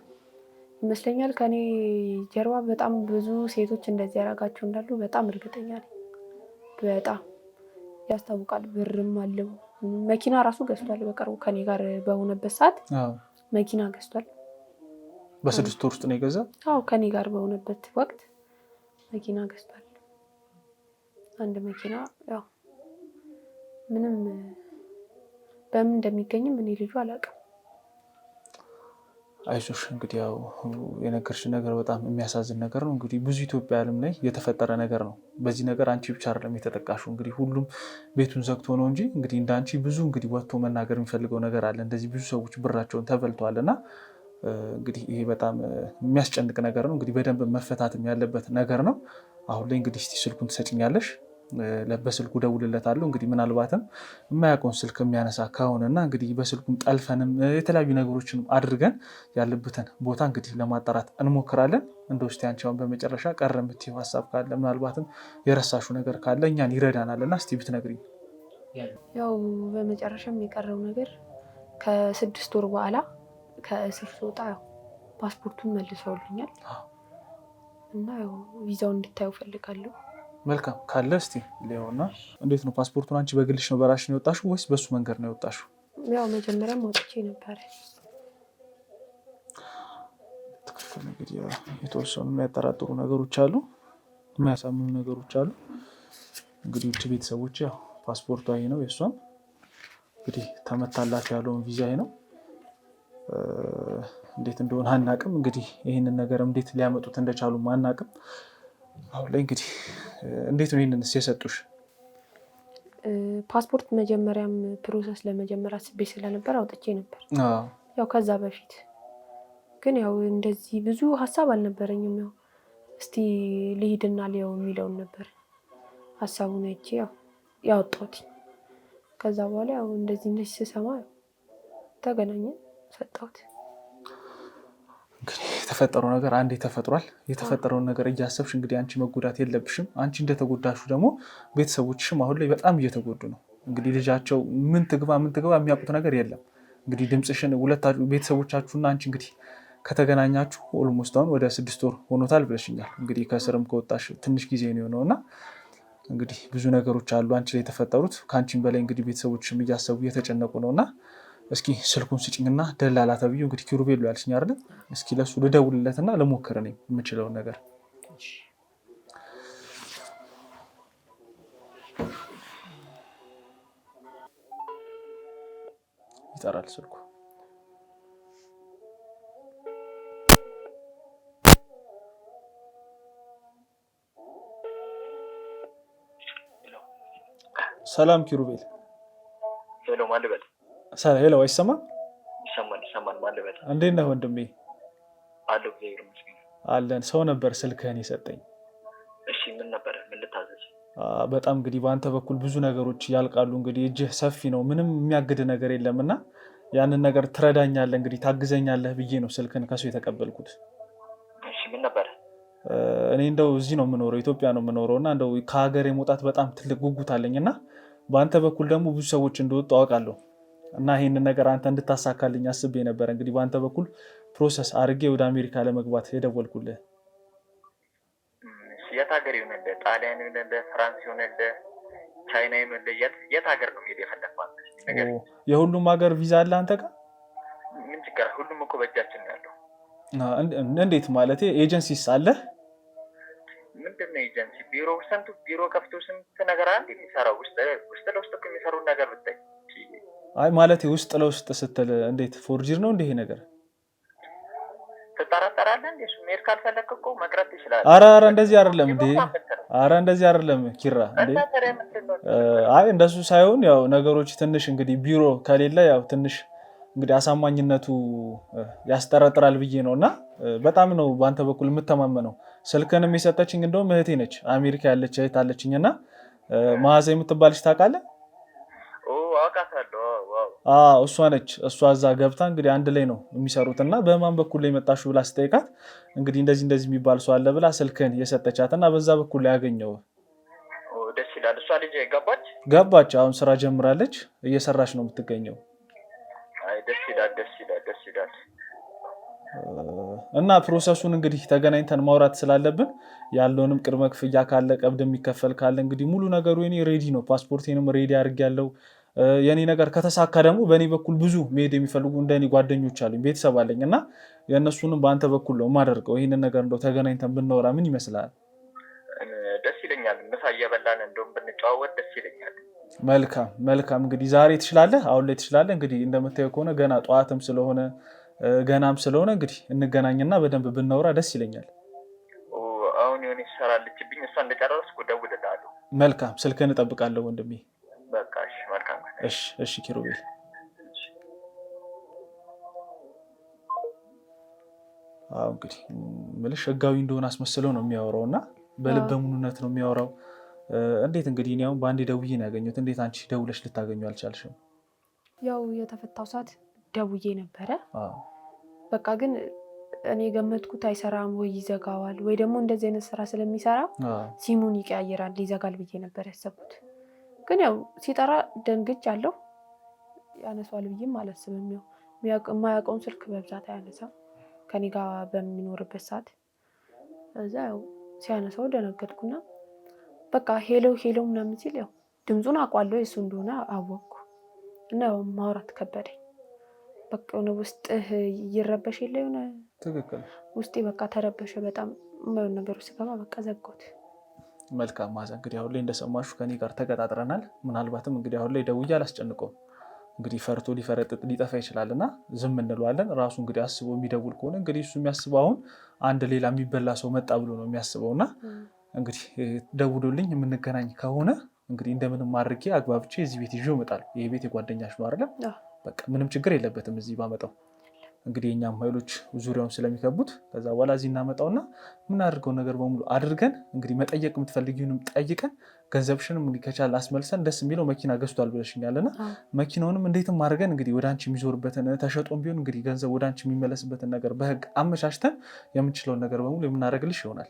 ይመስለኛል። ከኔ ጀርባ በጣም ብዙ ሴቶች እንደዚህ ያደረጋቸው እንዳሉ በጣም እርግጠኛ ነኝ። በጣም ያስታውቃል። ብርም አለው። መኪና ራሱ ገዝቷል። በቅርቡ ከኔ ጋር በሆነበት ሰዓት መኪና ገዝቷል። በ6 ወር ውስጥ ነው የገዛ? አዎ ከኔ ጋር በሆነበት ወቅት መኪና ገዝቷል። አንድ መኪና ያው ምንም በምን እንደሚገኝም እኔ ልጁ አላውቅም። አይዞሽ እንግዲህ ያው የነገርሽ ነገር በጣም የሚያሳዝን ነገር ነው። እንግዲህ ብዙ ኢትዮጵያ ዓለም ላይ የተፈጠረ ነገር ነው። በዚህ ነገር አንቺ ብቻ አይደለም የተጠቃሽው። እንግዲህ ሁሉም ቤቱን ዘግቶ ነው እንጂ እንግዲህ እንዳንቺ ብዙ እንግዲህ ወጥቶ መናገር የሚፈልገው ነገር አለ። እንደዚህ ብዙ ሰዎች ብራቸውን ተበልተዋል እና እንግዲህ ይሄ በጣም የሚያስጨንቅ ነገር ነው። እንግዲህ በደንብ መፈታትም ያለበት ነገር ነው። አሁን ላይ እንግዲህ እስቲ ስልኩን ትሰጭኛለሽ? በስልኩ ደውልለታለሁ። እንግዲህ ምናልባትም የማያውቀውን ስልክ የሚያነሳ ከሆነና እንግዲህ በስልኩም ጠልፈንም የተለያዩ ነገሮችን አድርገን ያለበትን ቦታ እንግዲህ ለማጣራት እንሞክራለን። እንደ ውስጥ ያንቻውን በመጨረሻ ቀረ የምትይው ሀሳብ ካለ ምናልባትም የረሳሹ ነገር ካለ እኛን ይረዳናል እና እስቲ ብትነግሪኝ። ያው በመጨረሻም የቀረው ነገር ከ6 ወር በኋላ ከእስር ስወጣ ያው ፓስፖርቱን መልሰውልኛል እና ያው ቪዛውን እንድታየው ፈልጋለሁ። መልካም ካለ እስቲ ሊሆና እንዴት ነው ፓስፖርቱን አንቺ በግልሽ ነው በራሽ ነው የወጣሽው ወይስ በሱ መንገድ ነው የወጣሽው? ያው መጀመሪያም ወጥቼ ነበር። ትክክል። እንግዲህ የተወሰኑ የሚያጠራጥሩ ነገሮች አሉ፣ የሚያሳምኑ ነገሮች አሉ። እንግዲህ ውጭ ቤተሰቦች ያው ፓስፖርቷ ይሄ ነው፣ የእሷም እንግዲህ ተመታላት ያለውን ቪዛ ይሄ ነው። እንዴት እንደሆነ አናቅም። እንግዲህ ይህንን ነገር እንዴት ሊያመጡት እንደቻሉ አናቅም። አሁን ላይ እንግዲህ እንዴት ነው ይህንን የሰጡሽ? ፓስፖርት መጀመሪያም ፕሮሰስ ለመጀመር አስቤ ስለነበር አውጥቼ ነበር። ያው ከዛ በፊት ግን ያው እንደዚህ ብዙ ሀሳብ አልነበረኝም። ያው እስቲ ልሂድና ሊያው የሚለውን ነበር ሀሳቡን አይቼ ያወጣሁት። ከዛ በኋላ ያው እንደዚህ ስሰማ ተገናኘን፣ ሰጠሁት። እንግዲህ የተፈጠረው ነገር አንዴ ተፈጥሯል። የተፈጠረውን ነገር እያሰብሽ እንግዲህ አንቺ መጎዳት የለብሽም። አንቺ እንደተጎዳሹ ደግሞ ቤተሰቦችሽም አሁን ላይ በጣም እየተጎዱ ነው። እንግዲህ ልጃቸው ምን ትግባ የሚያውቁት ነገር የለም። እንግዲህ ድምፅሽን ቤተሰቦቻችሁና አንቺ እንግዲህ ከተገናኛችሁ ኦልሞስት አሁን ወደ 6 ወር ሆኖታል ብለሽኛል። እንግዲህ ከስርም ከወጣሽ ትንሽ ጊዜ ነው የሆነው እና እንግዲህ ብዙ ነገሮች አሉ አንቺ ላይ የተፈጠሩት። ከአንቺም በላይ እንግዲህ ቤተሰቦችም እያሰቡ እየተጨነቁ ነው እና እስኪ ስልኩን ስጭኝና ደላላ ተብዬው እንግዲህ ኪሩቤል ያልሽኝ አይደል? እስኪ ለሱ ልደውልለትና ልሞክር እኔ የምችለውን ነገር። ይጠራል ስልኩ። ሰላም ኪሩቤል። ሄሎ ማልበል። ሄሎ አይሰማም? ይሰማል ማልበል። እንዴት ነህ ወንድሜ? አለሁ እግዚአብሔር ይመስገን። አለን። ሰው ነበር ስልክህን የሰጠኝ። እሺ ምን ነበረ? ምን ልታዘዝ? በጣም እንግዲህ በአንተ በኩል ብዙ ነገሮች ያልቃሉ። እንግዲህ እጅህ ሰፊ ነው፣ ምንም የሚያግድ ነገር የለም እና ያንን ነገር ትረዳኛለህ፣ እንግዲህ ታግዘኛለህ ብዬ ነው ስልክን ከሱ የተቀበልኩት። እሺ ምን ነበረ? እኔ እንደው እዚህ ነው የምኖረው፣ ኢትዮጵያ ነው የምኖረው እና እንደው ከሀገር የመውጣት በጣም ትልቅ ጉጉት አለኝ እና በአንተ በኩል ደግሞ ብዙ ሰዎች እንደወጡ አውቃለሁ እና ይህንን ነገር አንተ እንድታሳካልኝ አስቤ ነበር። እንግዲህ በአንተ በኩል ፕሮሰስ አድርጌ ወደ አሜሪካ ለመግባት የደወልኩልህ። የት ሀገር ይሆንልህ? ጣሊያን ይሆንልህ? ፍራንስ ይሆንልህ? ቻይና ይሆንልህ? የት ሀገር ነው ሄድ የፈለግህ? የሁሉም ሀገር ቪዛ አለ አንተ ጋር? ምን ችግር? ሁሉም እኮ በእጃችን ነው ያለው። እንዴት ማለት? ኤጀንሲስ አለህ? ምንድን ነው ኤጀንሲ? ቢሮ ከፍቶ ስንት ነገር አንድ የሚሰራው ውስጥ ለውስጥ የሚሰሩ ነገር ብታይ። አይ ማለት ውስጥ ለውስጥ ስትል እንዴት ፎርጅር ነው እንደ ይሄ ነገር? ትጠራጠራለህ እንዴ? መሄድ ካልፈለክ እኮ መቅረት ትችላለህ። ኧረ እንደዚህ አይደለም እንዴ! ኧረ እንደዚህ አይደለም ኪራ እንዴ! አይ እንደሱ ሳይሆን ያው ነገሮች ትንሽ እንግዲህ ቢሮ ከሌለ ያው ትንሽ እንግዲህ አሳማኝነቱ ያስጠረጥራል ብዬ ነው እና በጣም ነው በአንተ በኩል የምተማመነው። ስልክንም የሰጠችኝ እንደውም እህቴ ነች፣ አሜሪካ ያለች እህት አለችኝ እና መዓዛ የምትባልሽ ታውቃለህ? እሷ ነች። እሷ እዛ ገብታ እንግዲህ አንድ ላይ ነው የሚሰሩት እና በማን በኩል ላይ መጣችሁ ብላ ስጠይቃት እንግዲህ እንደዚህ የሚባል ሰው አለ ብላ ስልክን የሰጠቻት እና በዛ በኩል ላይ ያገኘው። ደስ ይላል። እሷ ልጅ ገባች፣ አሁን ስራ ጀምራለች፣ እየሰራች ነው የምትገኘው። ደስ ይላል። እና ፕሮሰሱን እንግዲህ ተገናኝተን ማውራት ስላለብን ያለውንም ቅድመ ክፍያ ካለ ቀብድ የሚከፈል ካለ እንግዲህ ሙሉ ነገሩ የኔ ሬዲ ነው። ፓስፖርቴንም ሬዲ አድርጌያለሁ። የኔ ነገር ከተሳካ ደግሞ በእኔ በኩል ብዙ መሄድ የሚፈልጉ እንደኔ ጓደኞች አሉኝ፣ ቤተሰብ አለኝ እና የእነሱንም በአንተ በኩል ነው የማደርገው። ይህንን ነገር እንደው ተገናኝተን ብናወራ ምን ይመስላል? ደስ ይለኛል። ምሳ እየበላን እንደውም ብንጨዋወት ደስ ይለኛል። መልካም። እንግዲህ ዛሬ ትችላለህ? አሁን ላይ ትችላለህ? እንግዲህ እንደምታየው ከሆነ ገና ጠዋትም ስለሆነ ገናም ስለሆነ እንግዲህ እንገናኝና በደንብ ብናወራ ደስ ይለኛል። አሁን የሆነ ስራ አለችብኝ፣ እሷ እንደጨረስኩ እደውልልሃለሁ። መልካም፣ ስልክህን እጠብቃለሁ ወንድሜ። በቃ እሺ፣ መልካም። እሺ ኪሩቤል። አዎ እንግዲህ ምልሽ ህጋዊ እንደሆነ አስመስለው ነው የሚያወራው እና በልበ ሙሉነት ነው የሚያወራው። እንዴት እንግዲህ እኔ አሁን በአንዴ ደውዬ ነው ያገኘሁት። እንዴት አንቺ ደውለሽ ልታገኙ አልቻልሽም? ያው የተፈታው ሰዓት ደውዬ ነበረ። በቃ ግን እኔ ገመትኩት አይሰራም ወይ ይዘጋዋል ወይ ደግሞ እንደዚህ አይነት ስራ ስለሚሰራ ሲሙን ይቀያየራል ይዘጋል ብዬ ነበር ያሰብኩት። ግን ያው ሲጠራ ደንግጭ አለው። ያነሷል ብዬም አላስብም። ያው የማያውቀውን ስልክ በብዛት አያነሳም ከኔ ጋር በሚኖርበት ሰዓት። እዛ ያው ሲያነሳው ደነገጥኩና በቃ ሄሎ ምናምን ሲል ያው ድምፁን አውቋለሁ የሱ እንደሆነ አወቅኩ እና ያው ማውራት ከበደኝ። በቃ የሆነ ውስጥህ ይረበሽ የለ የሆነ ትክክል። ውስጤ በቃ ተረበሸ በጣም የማይሆን ነገር ውስጥ ገባ። በቃ ዘጋሁት። መልካም መዓዛ፣ እንግዲህ አሁን ላይ እንደሰማሹ ከኔ ጋር ተቀጣጥረናል። ምናልባትም እንግዲህ አሁን ላይ ደውዬ አላስጨንቀውም። እንግዲህ ፈርቶ ሊፈረጥጥ ሊጠፋ ይችላል እና ዝም እንለዋለን። ራሱ እንግዲህ አስቦ የሚደውል ከሆነ እንግዲህ እሱ የሚያስበው አሁን አንድ ሌላ የሚበላ ሰው መጣ ብሎ ነው የሚያስበው እና እንግዲህ ደውሎልኝ የምንገናኝ ከሆነ እንግዲህ እንደምንም አድርጌ አግባብቼ እዚህ ቤት ይዤው እመጣለሁ። ይሄ ቤት የጓደኛሽ ነው አይደለም? በቃ ምንም ችግር የለበትም እዚህ ባመጣው። እንግዲህ የኛም ኃይሎች ዙሪያውን ስለሚከቡት ከዛ በኋላ እዚህ እናመጣውና የምናደርገው ነገር በሙሉ አድርገን እንግዲህ መጠየቅ የምትፈልጊውንም ጠይቀን ገንዘብሽንም እንግዲህ ከቻለ አስመልሰን ደስ የሚለው መኪና ገዝቷል ብለሽኛልና መኪናውንም እንዴትም አድርገን እንግዲህ ወደ አንቺ የሚዞርበትን ተሸጦም ቢሆን እንግዲህ ገንዘብ ወደ አንቺ የሚመለስበትን ነገር በህግ አመቻችተን የምንችለውን ነገር በሙሉ የምናደርግልሽ ይሆናል።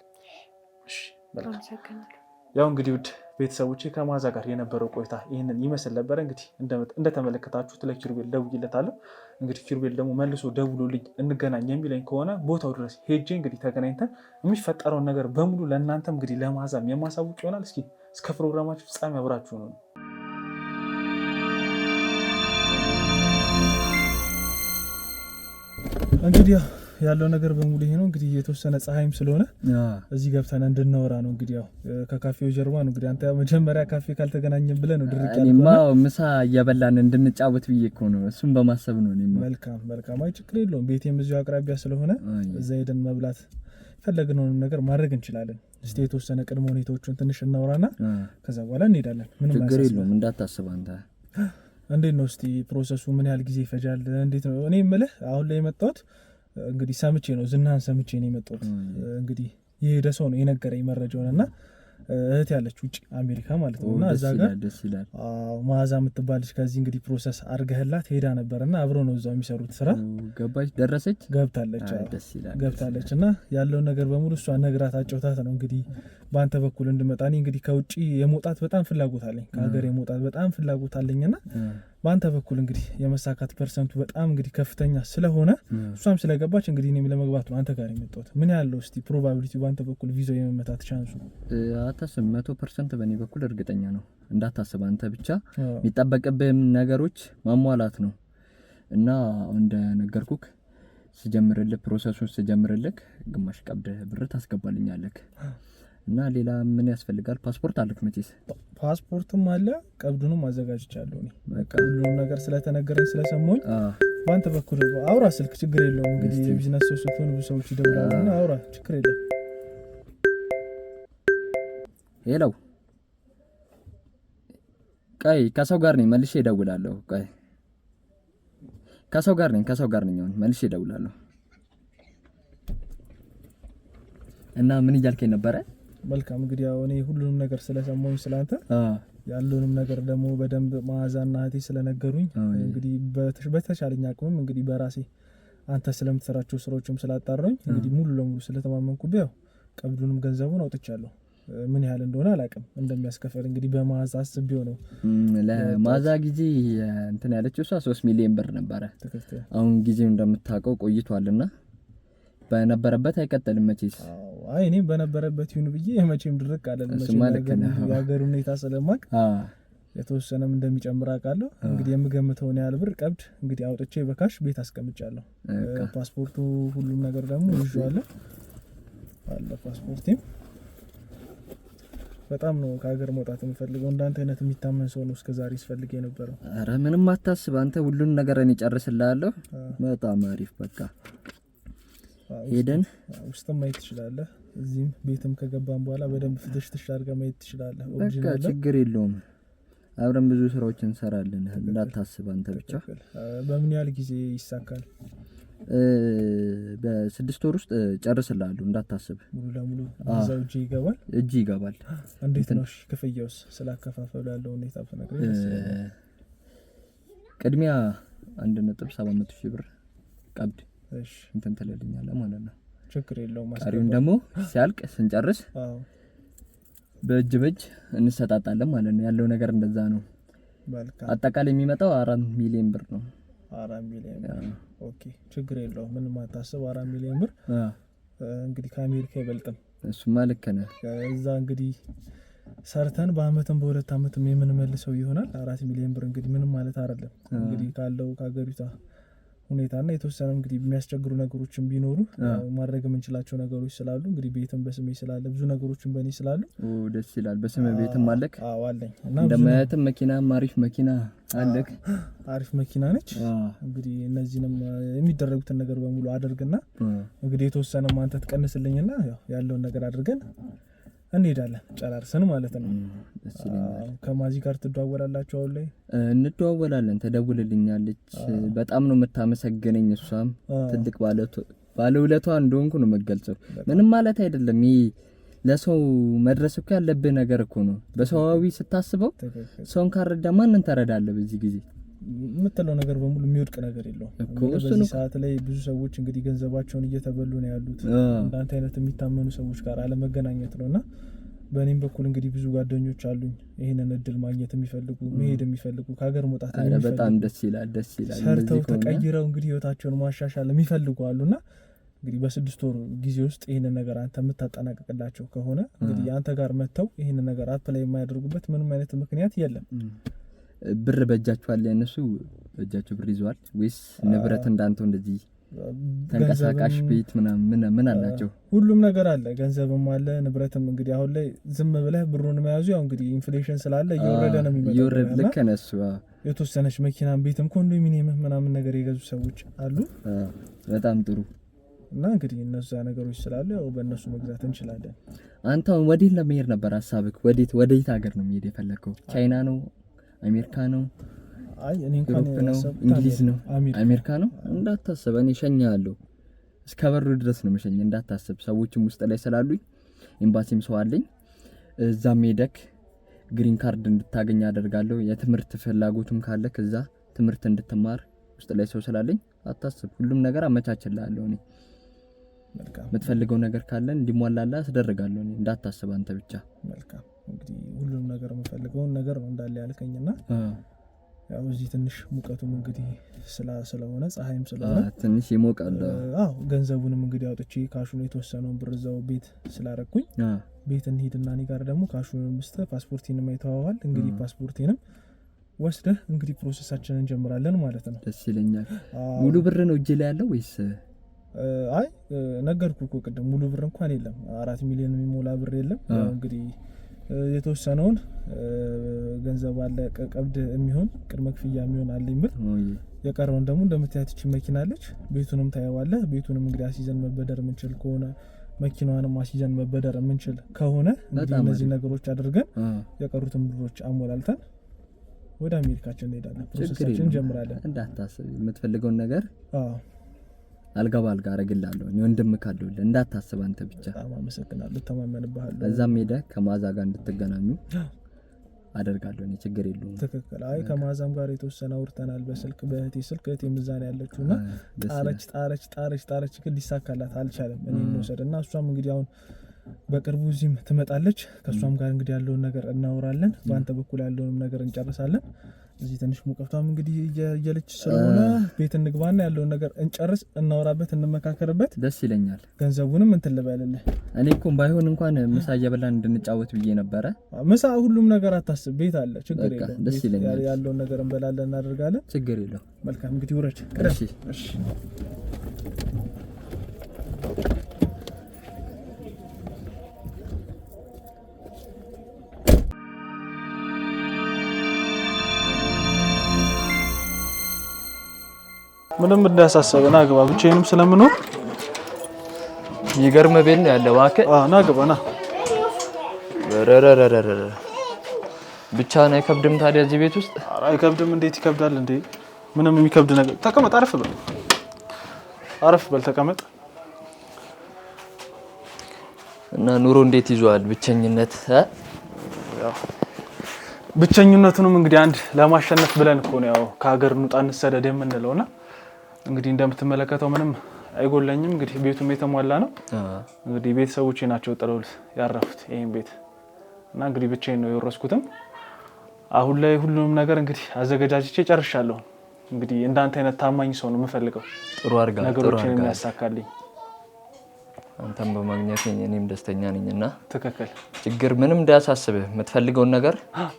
ያው እንግዲህ ውድ ቤተሰቦቼ ከመዓዛ ጋር የነበረው ቆይታ ይህንን ይመስል ነበረ። እንግዲህ እንደተመለከታችሁት ለኪሩቤል ደውዬለታለሁ። እንግዲህ ኪሩቤል ደግሞ መልሶ ደውሎልኝ እንገናኝ የሚለኝ ከሆነ ቦታው ድረስ ሄጄ እንግዲህ ተገናኝተን የሚፈጠረውን ነገር በሙሉ ለእናንተም እንግዲህ ለመዓዛም የማሳውቅ ይሆናል። እስኪ እስከ ፕሮግራማችሁ ፍጻሜ አብራችሁ ነው። እንግዲህ ያለው ነገር በሙሉ ይሄ ነው። እንግዲህ የተወሰነ ፀሐይም ስለሆነ እዚህ ገብተን እንድናወራ ነው። እንግዲህ ያው ከካፌው ጀርባ ነው። እንግዲህ አንተ መጀመሪያ ካፌ ካልተገናኘን ብለህ ነው ድርቅ ያልከው። እኔማ ምሳ እየበላን እንድንጫወት ብዬ እኮ ነው። እሱም በማሰብ ነው። እኔማ መልካም። አይ ችግር የለውም። ቤቴም እዚሁ አቅራቢያ ስለሆነ እዛ ሄደን መብላት ፈለግነውን ነገር ማድረግ እንችላለን። እስቲ የተወሰነ ቅድመ ሁኔታዎችን ትንሽ እናወራና ከዛ በኋላ እንሄዳለን። ምንም ችግር የለውም። እንዳታስብ አንተ። እንዴት ነው እስቲ ፕሮሰሱ ምን ያህል ጊዜ ይፈጃል? እንዴት ነው? እኔ የምልህ አሁን ላይ የመጣሁት እንግዲህ ሰምቼ ነው፣ ዝናህን ሰምቼ ነው የመጣሁት። እንግዲህ የሄደ ሰው ነው የነገረኝ መረጃውንና እህት ያለች ውጭ አሜሪካ ማለት ነውና እዛ ጋር ደስ ይላል። መዓዛ የምትባልሽ ከዚህ እንግዲህ ፕሮሰስ አድርገህላት ሄዳ ነበርና አብረው ነው እዛው የሚሰሩት ስራ። ገባች? ደረሰች? ገብታለች። ደስ ይላል። ገብታለች እና ያለውን ነገር በሙሉ እሷ ነግራት አጫውታት ነው እንግዲህ በአንተ በኩል እንድመጣ። እኔ እንግዲህ ከውጭ የመውጣት በጣም ፍላጎት አለኝ፣ ከሀገር የመውጣት በጣም ፍላጎት አለኝና በአንተ በኩል እንግዲህ የመሳካት ፐርሰንቱ በጣም እንግዲህ ከፍተኛ ስለሆነ እሷም ስለገባች እንግዲህ እኔም ለመግባት ነው አንተ ጋር የመጣሁት። ምን ያለው እስቲ ፕሮባቢሊቲ በአንተ በኩል ቪዛው የመመታት ቻንሱ? አታስብ፣ 100% በእኔ በኩል እርግጠኛ ነው። እንዳታስብ አንተ ብቻ የሚጠበቅብህም ነገሮች ማሟላት ነው እና እንደነገርኩክ ስጀምርልህ ፕሮሰሱን ስጀምርልህ ግማሽ ቀብድ ብር ታስገባልኛለህ እና ሌላ ምን ያስፈልጋል? ፓስፖርት አለክ መቼስ? ፓስፖርትም አለ፣ ቀብዱንም አዘጋጅቻለሁ። እኔ በቃ ሁሉም ነገር ስለተነገረኝ ስለሰማሁኝ በአንተ በኩል አውራ። ስልክ ችግር የለውም እንግዲህ የቢዝነስ ሰው ስትሆን ብዙ ሰዎች ይደውላሉና አውራ፣ ችግር የለም። ሄሎ፣ ቆይ ከሰው ጋር ነኝ፣ መልሼ እደውላለሁ። ቆይ ከሰው ጋር ነኝ አሁን መልሼ እደውላለሁ። እና ምን እያልከኝ ነበረ? መልካም እንግዲህ ያው እኔ ሁሉንም ነገር ስለሰማሁኝ ስላንተ ያለውንም ነገር ደግሞ በደንብ መዓዛና እህቴ ስለነገሩኝ እንግዲህ በተቻለኝ አቅምም እንግዲህ በራሴ አንተ ስለምትሰራቸው ስራዎችም ስላጣራኝ እንግዲህ ሙሉ ለሙሉ ስለተማመንኩብህ ያው ቀብዱንም ገንዘቡን አውጥቻለሁ። ምን ያህል እንደሆነ አላውቅም እንደሚያስከፈል እንግዲህ በመዓዛ አስቤው ነው። ለመዓዛ ጊዜ እንትን ያለችው እሷ 3 ሚሊዮን ብር ነበረ። አሁን ጊዜው እንደምታውቀው ቆይቷልና በነበረበት አይቀጥልም መቼስ። አይ እኔ በነበረበት ይሁን ብዬ መቼም ድርቅ አይደለም። የሀገር ሁኔታ ስለማቅ የተወሰነም እንደሚጨምር አውቃለሁ። እንግዲህ የምገምተውን ያህል ብር ቀብድ እንግዲህ አውጥቼ በካሽ ቤት አስቀምጫለሁ። ፓስፖርቱ ሁሉም ነገር ደግሞ ይዤዋለሁ አለ። ፓስፖርቴም በጣም ነው ከሀገር መውጣት የምፈልገው። እንዳንተ አይነት የሚታመን ሰው ነው እስከዛሬ ስፈልግ የነበረው። ኧረ ምንም አታስብ አንተ፣ ሁሉን ነገር እኔ ጨርስልሃለሁ። በጣም አሪፍ። በቃ ሄደን ውስጥም ማየት ትችላለህ። እዚህም ቤትም ከገባን በኋላ በደንብ ፍትሽ አድርገህ ማየት ትችላለህ። በቃ ችግር የለውም። አብረን ብዙ ስራዎችን እንሰራለን። እንዳታስብ አንተ ብቻ። በምን ያህል ጊዜ ይሳካል? በ6 ወር ውስጥ ጨርስልሃለሁ። እንዳታስብ። ሙሉ ለሙሉ እዛው እጅ ይገባል። እንዴት ነው ክፍያውስ? ስላከፋፈሉ ያለው ሁኔታ ፈነግረኝ። ቅድሚያ 1.7 ሺህ ብር ቀብድ እንትን ትልልኛለህ ማለት ነው። ችግር የለውም። ቀሪውን ደግሞ ሲያልቅ ስንጨርስ በእጅ እንሰጣጣለን ማለት ነው። ያለው ነገር እንደዛ ነው። አጠቃላይ የሚመጣው 4 ሚሊዮን ብር ነው። 4 ሚሊዮን ብር። ኦኬ ችግር የለውም። ምንም አታስብ። 4 ሚሊዮን ብር እንግዲህ ከአሜሪካ አይበልጥም። እሱማ ልክ ነህ። እዛ እንግዲህ ሰርተን በአመትም በ2 አመትም የምንመልሰው ይሆናል። 4 ሚሊዮን ብር እንግዲህ ምንም ማለት አይደለም። እንግዲህ ካለው ከሀገሪቷ ሁኔታና የተወሰነ እንግዲህ የሚያስቸግሩ ነገሮችን ቢኖሩ ማድረግ የምንችላቸው ነገሮች ስላሉ እንግዲህ ቤትም በስሜ ስላለ ብዙ ነገሮችን በእኔ ስላሉ ደስ ይላል። በስሜ ቤትም አለክ? አዎ አለኝ። እና እንደማያትም መኪናም አሪፍ መኪና አለክ? አሪፍ መኪና ነች። እንግዲህ እነዚህንም የሚደረጉትን ነገር በሙሉ አድርግና እንግዲህ የተወሰነ አንተ ትቀንስልኝና ያለውን ነገር አድርገን እንሄዳለን ጨራርሰን ማለት ነው። ከማዚ ጋር ትደዋወላላችሁ? አሁን ላይ እንደዋወላለን፣ ተደውልልኛለች። በጣም ነው የምታመሰግነኝ። እሷም ትልቅ ባለውለቷ እንደሆንኩ ነው የምገልጸው። ምንም ማለት አይደለም። ይሄ ለሰው መድረስ እኮ ያለብህ ነገር እኮ ነው። በሰዋዊ ስታስበው ሰውን ካረዳ ማንን ተረዳለህ? በዚህ ጊዜ የምትለው ነገር በሙሉ የሚወድቅ ነገር የለውም እኮ። በዚህ ሰዓት ላይ ብዙ ሰዎች እንግዲህ ገንዘባቸውን እየተበሉ ነው ያሉት። እንዳንተ አይነት የሚታመኑ ሰዎች ጋር አለመገናኘት ነውና በእኔም በኩል እንግዲህ ብዙ ጓደኞች አሉኝ ይሄንን እድል ማግኘት የሚፈልጉ መሄድ የሚፈልጉ ከሀገር መውጣት የሚፈልጉ በጣም ደስ ይላል። ሰርተው ተቀይረው እንግዲህ ህይወታቸውን ማሻሻል የሚፈልጉ አሉና እንግዲህ በ6 ወር ጊዜ ውስጥ ይሄንን ነገር አንተ የምታጠናቅቅላቸው ከሆነ እንግዲህ አንተ ጋር መተው ይሄንን ነገር አፕላይ የማያደርጉበት ምንም አይነት ምክንያት የለም። ብር በእጃቸው አለ? እነሱ በእጃቸው ብር ይዘዋል ወይስ ንብረት እንዳንተው እንደዚህ ተንቀሳቃሽ ቤት ምን አላቸው? ሁሉም ነገር አለ፣ ገንዘብም አለ ንብረትም። እንግዲህ አሁን ላይ ዝም ብለህ ብሩን መያዙ ያው እንግዲህ ኢንፍሌሽን ስላለ እየወረደ ነው የሚመጣው። እየወረደ ልክ ነህ። የተወሰነች መኪናም ቤትም ኮንዶሚኒየም ምናምን ነገር የገዙ ሰዎች አሉ። በጣም ጥሩ። እና እንግዲህ እነዛ ነገሮች ስላሉ ያው በእነሱ መግዛት እንችላለን። አንተ ወዴት ለመሄድ ነበር ሀሳብክ? ወዴት ሀገር ነው መሄድ የፈለከው? ቻይና ነው? አሜሪካ ነው? አይ እኔ እንኳን እንግሊዝ ነው? አሜሪካ ነው? እንዳታስብ፣ እኔ እሸኝሃለሁ። እስከ በሩ ድረስ ነው መሸኝ፣ እንዳታስብ። ሰዎችም ውስጥ ላይ ስላሉኝ ኤምባሲም ሰው አለኝ። እዛም ሄደክ ግሪን ካርድ እንድታገኝ አደርጋለሁ። የትምህርት ፍላጎቱም ካለ ከዛ ትምህርት እንድትማር ውስጥ ላይ ሰው ስላለኝ አታስብ፣ ሁሉም ነገር አመቻችልሃለሁ። እኔ የምትፈልገው ነገር ካለ እንዲሟላላ አስደርጋለሁ። እኔ እንዳታስብ አንተ ብቻ። መልካም እንግዲህ ሁሉም ነገር የምፈልገውን ነገር ነው እንዳለ ያልከኝና ያው እዚህ ትንሽ ሙቀቱም እንግዲህ ስለሆነ ፀሐይም ስለሆነ ትንሽ ይሞቃል። አዎ ገንዘቡንም እንግዲህ አውጥቼ ካሹን የተወሰነውን ብር እዛው ቤት ስላረኩኝ ቤት እንሂድና እኔ ጋር ደግሞ ካሹንም መስጠት ፓስፖርቴንም አይተዋዋል። እንግዲህ ፓስፖርቴንም ወስደህ እንግዲህ ፕሮሰሳችንን እንጀምራለን ማለት ነው። ደስ ይለኛል። ሙሉ ብር ነው እጄ ላይ ያለው ወይስ? አይ ነገርኩህ እኮ ቅድም ሙሉ ብር እንኳን የለም። 4 ሚሊዮን የሚሞላ ብር የለም። እንግዲህ የተወሰነውን ገንዘብ አለ ቀብድ የሚሆን ቅድመ ክፍያ የሚሆን አለኝ ብር። የቀረውን ደግሞ እንደምታያት እቺ መኪና አለች። ቤቱንም ታየዋለህ። ቤቱንም እንግዲህ አሲዘን መበደር የምንችል ከሆነ መኪናዋንም አሲዘን መበደር የምንችል ከሆነ እንግዲህ እነዚህ ነገሮች አድርገን የቀሩትን ብሮች አሞላልተን ወደ አሜሪካችን እንሄዳለን። ፕሮሰሳችን እንጀምራለን። እንዳታስብ፣ የምትፈልገውን ነገር አልጋ ባልጋ አረግልሃለሁ። እኔ ወንድም ካለሁልህ እንዳታስብ አንተ ብቻ። በጣም አመሰግናለሁ፣ ተማመንብሃለሁ። እዛም ሄደህ ከማዛ ጋር እንድትገናኙ አደርጋለሁ። እኔ ችግር የለውም። ትክክል። አይ ከማዛም ጋር የተወሰነ አውርተናል በስልክ በእህቴ ስልክ። እህቴ ምዛኔ ያለችውና ጣረች ግን ሊሳካላት አልቻለም። እኔ እንወሰድና እሷም እንግዲህ አሁን በቅርቡ እዚህም ትመጣለች። ከሷም ጋር እንግዲህ ያለውን ነገር እናወራለን። በአንተ በኩል ያለውንም ነገር እንጨርሳለን። እዚህ ትንሽ ሙቀቷም እንግዲህ እየለች ስለሆነ ቤት እንግባና ያለውን ነገር እንጨርስ፣ እናወራበት፣ እንመካከርበት። ደስ ይለኛል። ገንዘቡንም እንትን ልበልልህ። እኔ እኮ ባይሆን እንኳን ምሳ እየበላን እንድንጫወት ብዬ ነበረ። ምሳ ሁሉም ነገር አታስብ፣ ቤት አለ፣ ችግር የለውም። ደስ ይለኛል። ያለውን ነገር እንበላለን፣ እናደርጋለን። ችግር የለውም። መልካም እንግዲህ ውረድ። እሺ ምንም እንዳያሳሰበና ግባ። ብቻዬንም ስለምኖር ይገርም ቤት ነው ያለው። እባክህ ና ግባ ና። ብቻ ነው አይከብድም ታዲያ እዚህ ቤት ውስጥ? ኧረ አይከብድም። እንዴት ይከብዳል እንዴ? ምንም የሚከብድ ነገር። ተቀመጥ፣ አረፍ በል ተቀመጥ። እና ኑሮ እንዴት ይዟል? ብቸኝነት ያው ብቸኝነቱንም እንግዲህ አንድ ለማሸነፍ ብለን እኮ ነው ያው ከሀገር እንውጣ እንሰደድ የምንለውና እንግዲህ እንደምትመለከተው ምንም አይጎለኝም። እንግዲህ ቤቱም የተሟላ ነው። እንግዲህ ቤተሰቦቼ ናቸው ጥለው ያረፉት ይሄን ቤት እና እንግዲህ ብቻዬን ነው የወረስኩትም። አሁን ላይ ሁሉንም ነገር እንግዲህ አዘገጃጅቼ ጨርሻለሁ። እንግዲህ እንዳንተ አይነት ታማኝ ሰው ነው የምፈልገው። ጥሩ አድርጋ ነገሮችን የሚያሳካልኝ። አንተም በማግኘት እኔም ደስተኛ ነኝና ትክክል። ችግር ምንም እንዳያሳስብህ፣ የምትፈልገውን ነገር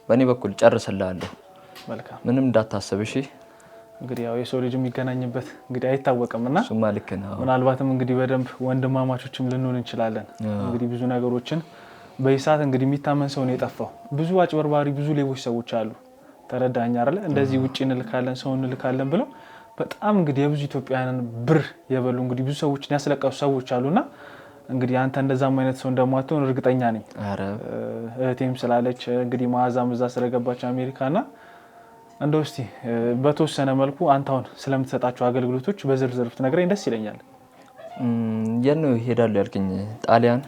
በእኔ በኩል ጨርስልሃለሁ። መልካም፣ ምንም እንዳታስብ እሺ። እንግዲህ ያው የሰው ልጅ የሚገናኝበት እንግዲህ አይታወቅምና እሱማ ልክ ነው። ምናልባትም እንግዲህ በደንብ ወንድማማቾችም ልንሆን እንችላለን። እንግዲህ ብዙ ነገሮችን በይሳት እንግዲህ የሚታመን ሰው ነው የጠፋው። ብዙ አጭበርባሪ፣ ብዙ ሌቦች ሰዎች አሉ። ተረዳኸኝ አይደል? እንደዚህ ውጪ እንልካለን ሰው እንልካለን ብለው በጣም እንግዲህ የብዙ ኢትዮጵያውያንን ብር የበሉ እንግዲህ ብዙ ሰዎችን ያስለቀሱ ሰዎች አሉና እንግዲህ አንተ እንደዛም አይነት ሰው እንደማትሆን እርግጠኛ ነኝ። አረ እህቴም ስላለች እንግዲህ ማዛም እዛ ስለገባች አሜሪካና እንደው እስቲ በተወሰነ መልኩ አንተውን ስለምትሰጣቸው አገልግሎቶች በዝርዝር ብትነግረኝ ደስ ይለኛል። የት ነው ሄዳለሁ ያልከኝ? ጣሊያን፣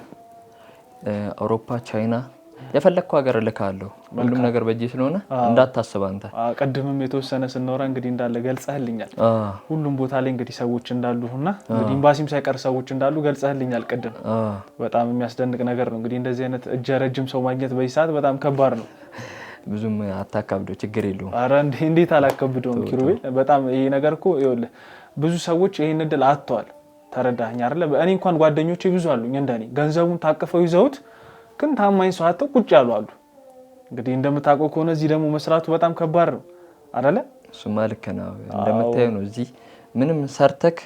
አውሮፓ፣ ቻይና የፈለግከው ሀገር ልካለሁ። ሁሉም ነገር በእጄ ስለሆነ እንዳታስብ አንተ። ቀድምም የተወሰነ ስንወራ እንግዲህ እንዳለ ገልጸህልኛል። ሁሉም ቦታ ላይ እንግዲህ ሰዎች እንዳሉና እንግዲህ ኤምባሲም ሳይቀር ሰዎች እንዳሉ ገልጸህልኛል ቅድም። በጣም የሚያስደንቅ ነገር ነው። እንግዲህ እንደዚህ አይነት እጀ ረጅም ሰው ማግኘት በዚህ ሰዓት በጣም ከባድ ነው። ብዙም አታካብደው፣ ችግር የለውም። አረ እንዴት አላከብደውም ኪሩቤል። በጣም ይሄ ነገር እኮ ይኸውልህ ብዙ ሰዎች ይሄን እድል አጥተዋል። ተረዳኸኝ አይደለ? እኔ እንኳን ጓደኞቼ ብዙ አሉኝ እንደኔ ገንዘቡን ታቅፈው ይዘውት ግን ታማኝ ሰው አጥተው ቁጭ ያሉ አሉ። እንግዲህ እንደምታውቀው ከሆነ እዚህ ደግሞ መስራቱ በጣም ከባድ ነው አይደለ? እሱማ ልክ ነው። እንደምታየው ነው እዚህ ምንም ሰርተክ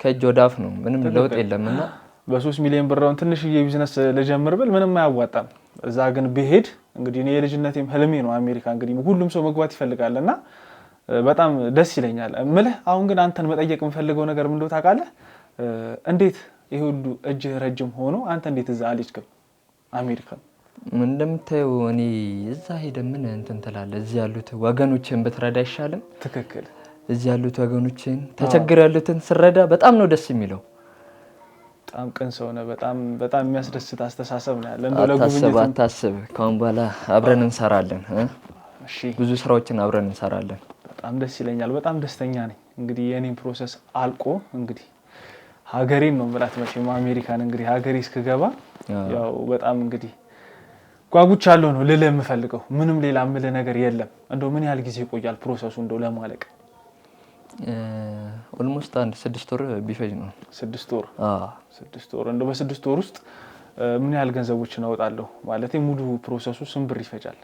ከእጅ ወደ አፍ ነው፣ ምንም ለውጥ የለምና በ3 ሚሊዮን ብራውን ትንሽዬ ቢዝነስ ልጀምር ብል ምንም አያዋጣም። እዛ ግን ብሄድ እንግዲህ እኔ የልጅነቴም ህልሜ ነው አሜሪካ። እንግዲህ ሁሉም ሰው መግባት ይፈልጋልና በጣም ደስ ይለኛል። እምልህ አሁን ግን አንተን መጠየቅ የምፈልገው ነገር ምን እንደው ታውቃለህ? እንዴት ይሄ ሁሉ እጅ ረጅም ሆኖ አንተ እንዴት እዛ አልሄድክም አሜሪካ? እንደምታየው እኔ እዛ ሄደ ምን እንትን ትላለህ? እዚህ ያሉት ወገኖችን ብትረዳ አይሻልም? ትክክል። እዚህ ያሉት ወገኖችን ተቸግረው ያሉትን ስረዳ በጣም ነው ደስ የሚለው። በጣም ቅን ሰው ነህ። በጣም የሚያስደስት አስተሳሰብ ነው ያለ። እንደው ለጉብኝት አታስብ። ካሁን በኋላ አብረን እንሰራለን። እሺ፣ ብዙ ስራዎችን አብረን እንሰራለን። በጣም ደስ ይለኛል። በጣም ደስተኛ ነኝ። እንግዲህ የኔን ፕሮሰስ አልቆ እንግዲህ ሀገሬን ነው ማለት መቼም አሜሪካን እንግዲህ ሀገሬ እስክገባ ያው በጣም እንግዲህ ጓጉቻለሁ ነው ልልህ የምፈልገው። ምንም ሌላ የምልህ ነገር የለም። እንደው ምን ያህል ጊዜ ይቆያል ፕሮሰሱ እንደው ለማለቅ? ኦልሞስት አንድ 6 ወር ቢፈጅ ነው። 6 ወር? 6 ወር። እንደው በ6 ወር ውስጥ ምን ያህል ገንዘቦችን አወጣለሁ ማለት ሙሉ ፕሮሰሱ ስንት ብር ይፈጃል?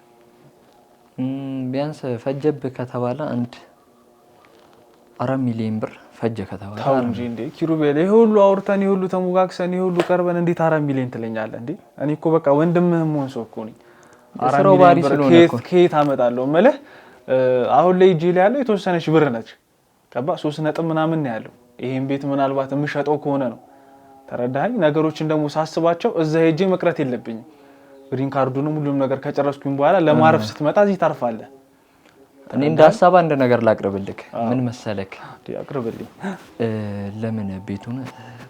ቢያንስ ፈጀብ ከተባለ አንድ 4 ሚሊዮን ብር ፈጀ ከተባለ። ታው እንጂ እንዴ ኪሩቤል፣ ይሄ ሁሉ አውርተን ይሄ ሁሉ ተሞጋግሰን ይሄ ሁሉ ቀርበን እንዴት 4 ሚሊዮን ትለኛለህ እንዴ? እኔ እኮ በቃ ወንድምህም ሆን ሰው እኮ ነኝ። 4 ሚሊዮን ብር ከየት አመጣለሁ እምልህ። አሁን ላይ እጄ ላይ ያለው የተወሰነች ብር ነች። ገባ 3 ነጥብ ምናምን ነው ያለው። ይሄን ቤት ምናልባት የምሸጠው ከሆነ ነው። ተረዳኸኝ? ነገሮችን ደግሞ ሳስባቸው እዛ ሄጄ መቅረት የለብኝም። ግሪን ካርዱንም ሁሉም ነገር ከጨረስኩኝ በኋላ ለማረፍ ስትመጣ እዚህ ታርፋለህ። እኔ እንደ ሐሳብ አንድ ነገር ላቅርብልክ። ምን መሰለክ? አቅርብልኝ። ለምን ቤቱን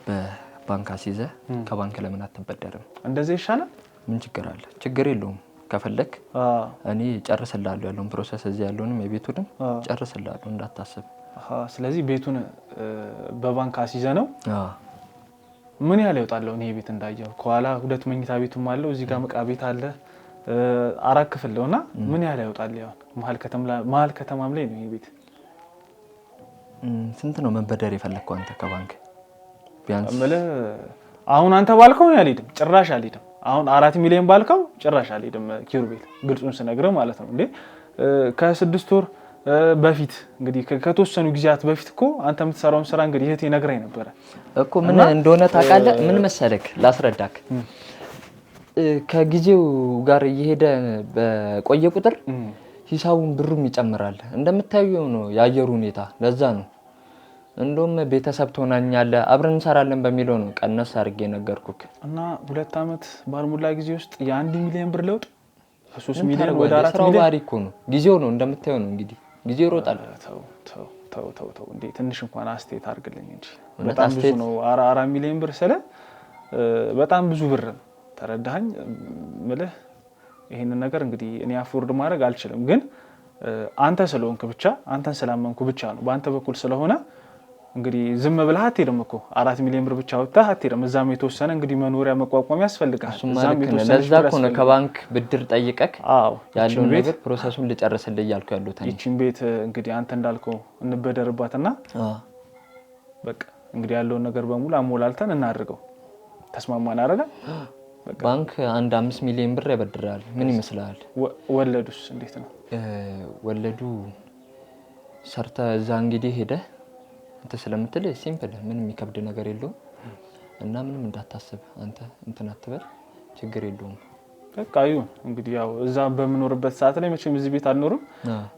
በባንክ አስይዘህ ከባንክ ለምን አትበደርም? እንደዚህ ይሻላል። ምን ችግር አለ? ችግር የለውም። ከፈለክ እኔ ጨርስልሃለሁ። ያለውን ፕሮሰስ እዚህ ያለውንም የቤቱንም ጨርስልሃለሁ፣ እንዳታስብ። ስለዚህ ቤቱን በባንክ አስይዘህ ነው? ምን ያህል ይወጣለው? እኔ ቤት እንዳየው ከኋላ 2 መኝታ ቤቱም አለው፣ እዚህ ጋር መቃ ቤት አለ፣ 4 ክፍል ነውና ምን ያህል ያወጣል? ያው መሀል ከተማም ላይ ነው ይሄ ቤት። ስንት ነው መበደር የፈለግከው አንተ ከባንክ? ቢያንስ አሁን አንተ ባልከው አልሄድም፣ ጭራሽ አልሄድም። አሁን 4 ሚሊዮን ባልከው ጭራሽ አልሄድም ኪሩቤል፣ ግልጹን ስነግርህ ማለት ነው። እንዴ ከ6 ወር በፊት እንግዲህ ከተወሰኑ ጊዜያት በፊት እኮ አንተ የምትሰራውን ስራ እንግዲህ እህቴ ነግራኝ ነበረ እኮ። ምን እንደሆነ ታውቃለህ? ምን መሰለክ፣ ላስረዳክ። ከጊዜው ጋር እየሄደ በቆየ ቁጥር ሂሳቡን ብሩም ይጨምራል። እንደምታየው ነው የአየሩ ሁኔታ፣ ለዛ ነው። እንደውም ቤተሰብ ትሆናኛለህ አብረን እንሰራለን በሚለው ነው ቀነስ አድርጌ ነገርኩክ። እና 2 አመት ባልሞላ ጊዜ ውስጥ የ1 ሚሊዮን ብር ለውጥ ከ3 ሚሊዮን ወደ 4 ሚሊዮን ባሪ እኮ ነው። ጊዜው ነው እንደምታየው ነው። እንግዲህ ጊዜው ይሮጣል። ተው እንዴ ትንሽ እንኳን አስተያየት አድርግልኝ እንጂ በጣም ብዙ ነው። 4 ሚሊዮን ብር ስለ በጣም ብዙ ብር ነው። ተረዳኸኝ? ምልህ ይሄንን ነገር እንግዲህ እኔ አፎርድ ማድረግ አልችልም፣ ግን አንተ ስለሆንክ ብቻ አንተን ስላመንኩ ብቻ ነው በአንተ በኩል ስለሆነ እንግዲህ ዝም ብለህ አትሄድም እኮ 4 ሚሊዮን ብር ብቻ ወጣህ አትሄድም። እዛም የተወሰነ እንግዲህ መኖሪያ መቋቋሚያ ያስፈልጋል። እዛም የተወሰነ ለዛ እኮ ነው ከባንክ ብድር ጠይቀክ ያለው ነገር ፕሮሰሱን ልጨርስልህ እያልኩ ያሉት። ይቺን ቤት እንግዲህ አንተ እንዳልከው እንበደርባትና በቃ እንግዲህ ያለውን ነገር በሙሉ አሞላልተን እናድርገው። ተስማማን አይደል? ባንክ አንድ 5 ሚሊዮን ብር ያበድራል። ምን ይመስላል? ወለዱስ እንዴት ነው? ወለዱ ሰርተ እዛ እንግዲህ ሄደ አንተ ስለምትል ሲምፕል ምንም የሚከብድ ነገር የለውም። እና ምንም እንዳታስብ አንተ እንትን አትበል፣ ችግር የለውም። በቃ ይሁን እንግዲህ ያው እዛ በመኖርበት ሰዓት ላይ መቼም እዚህ ቤት አልኖርም።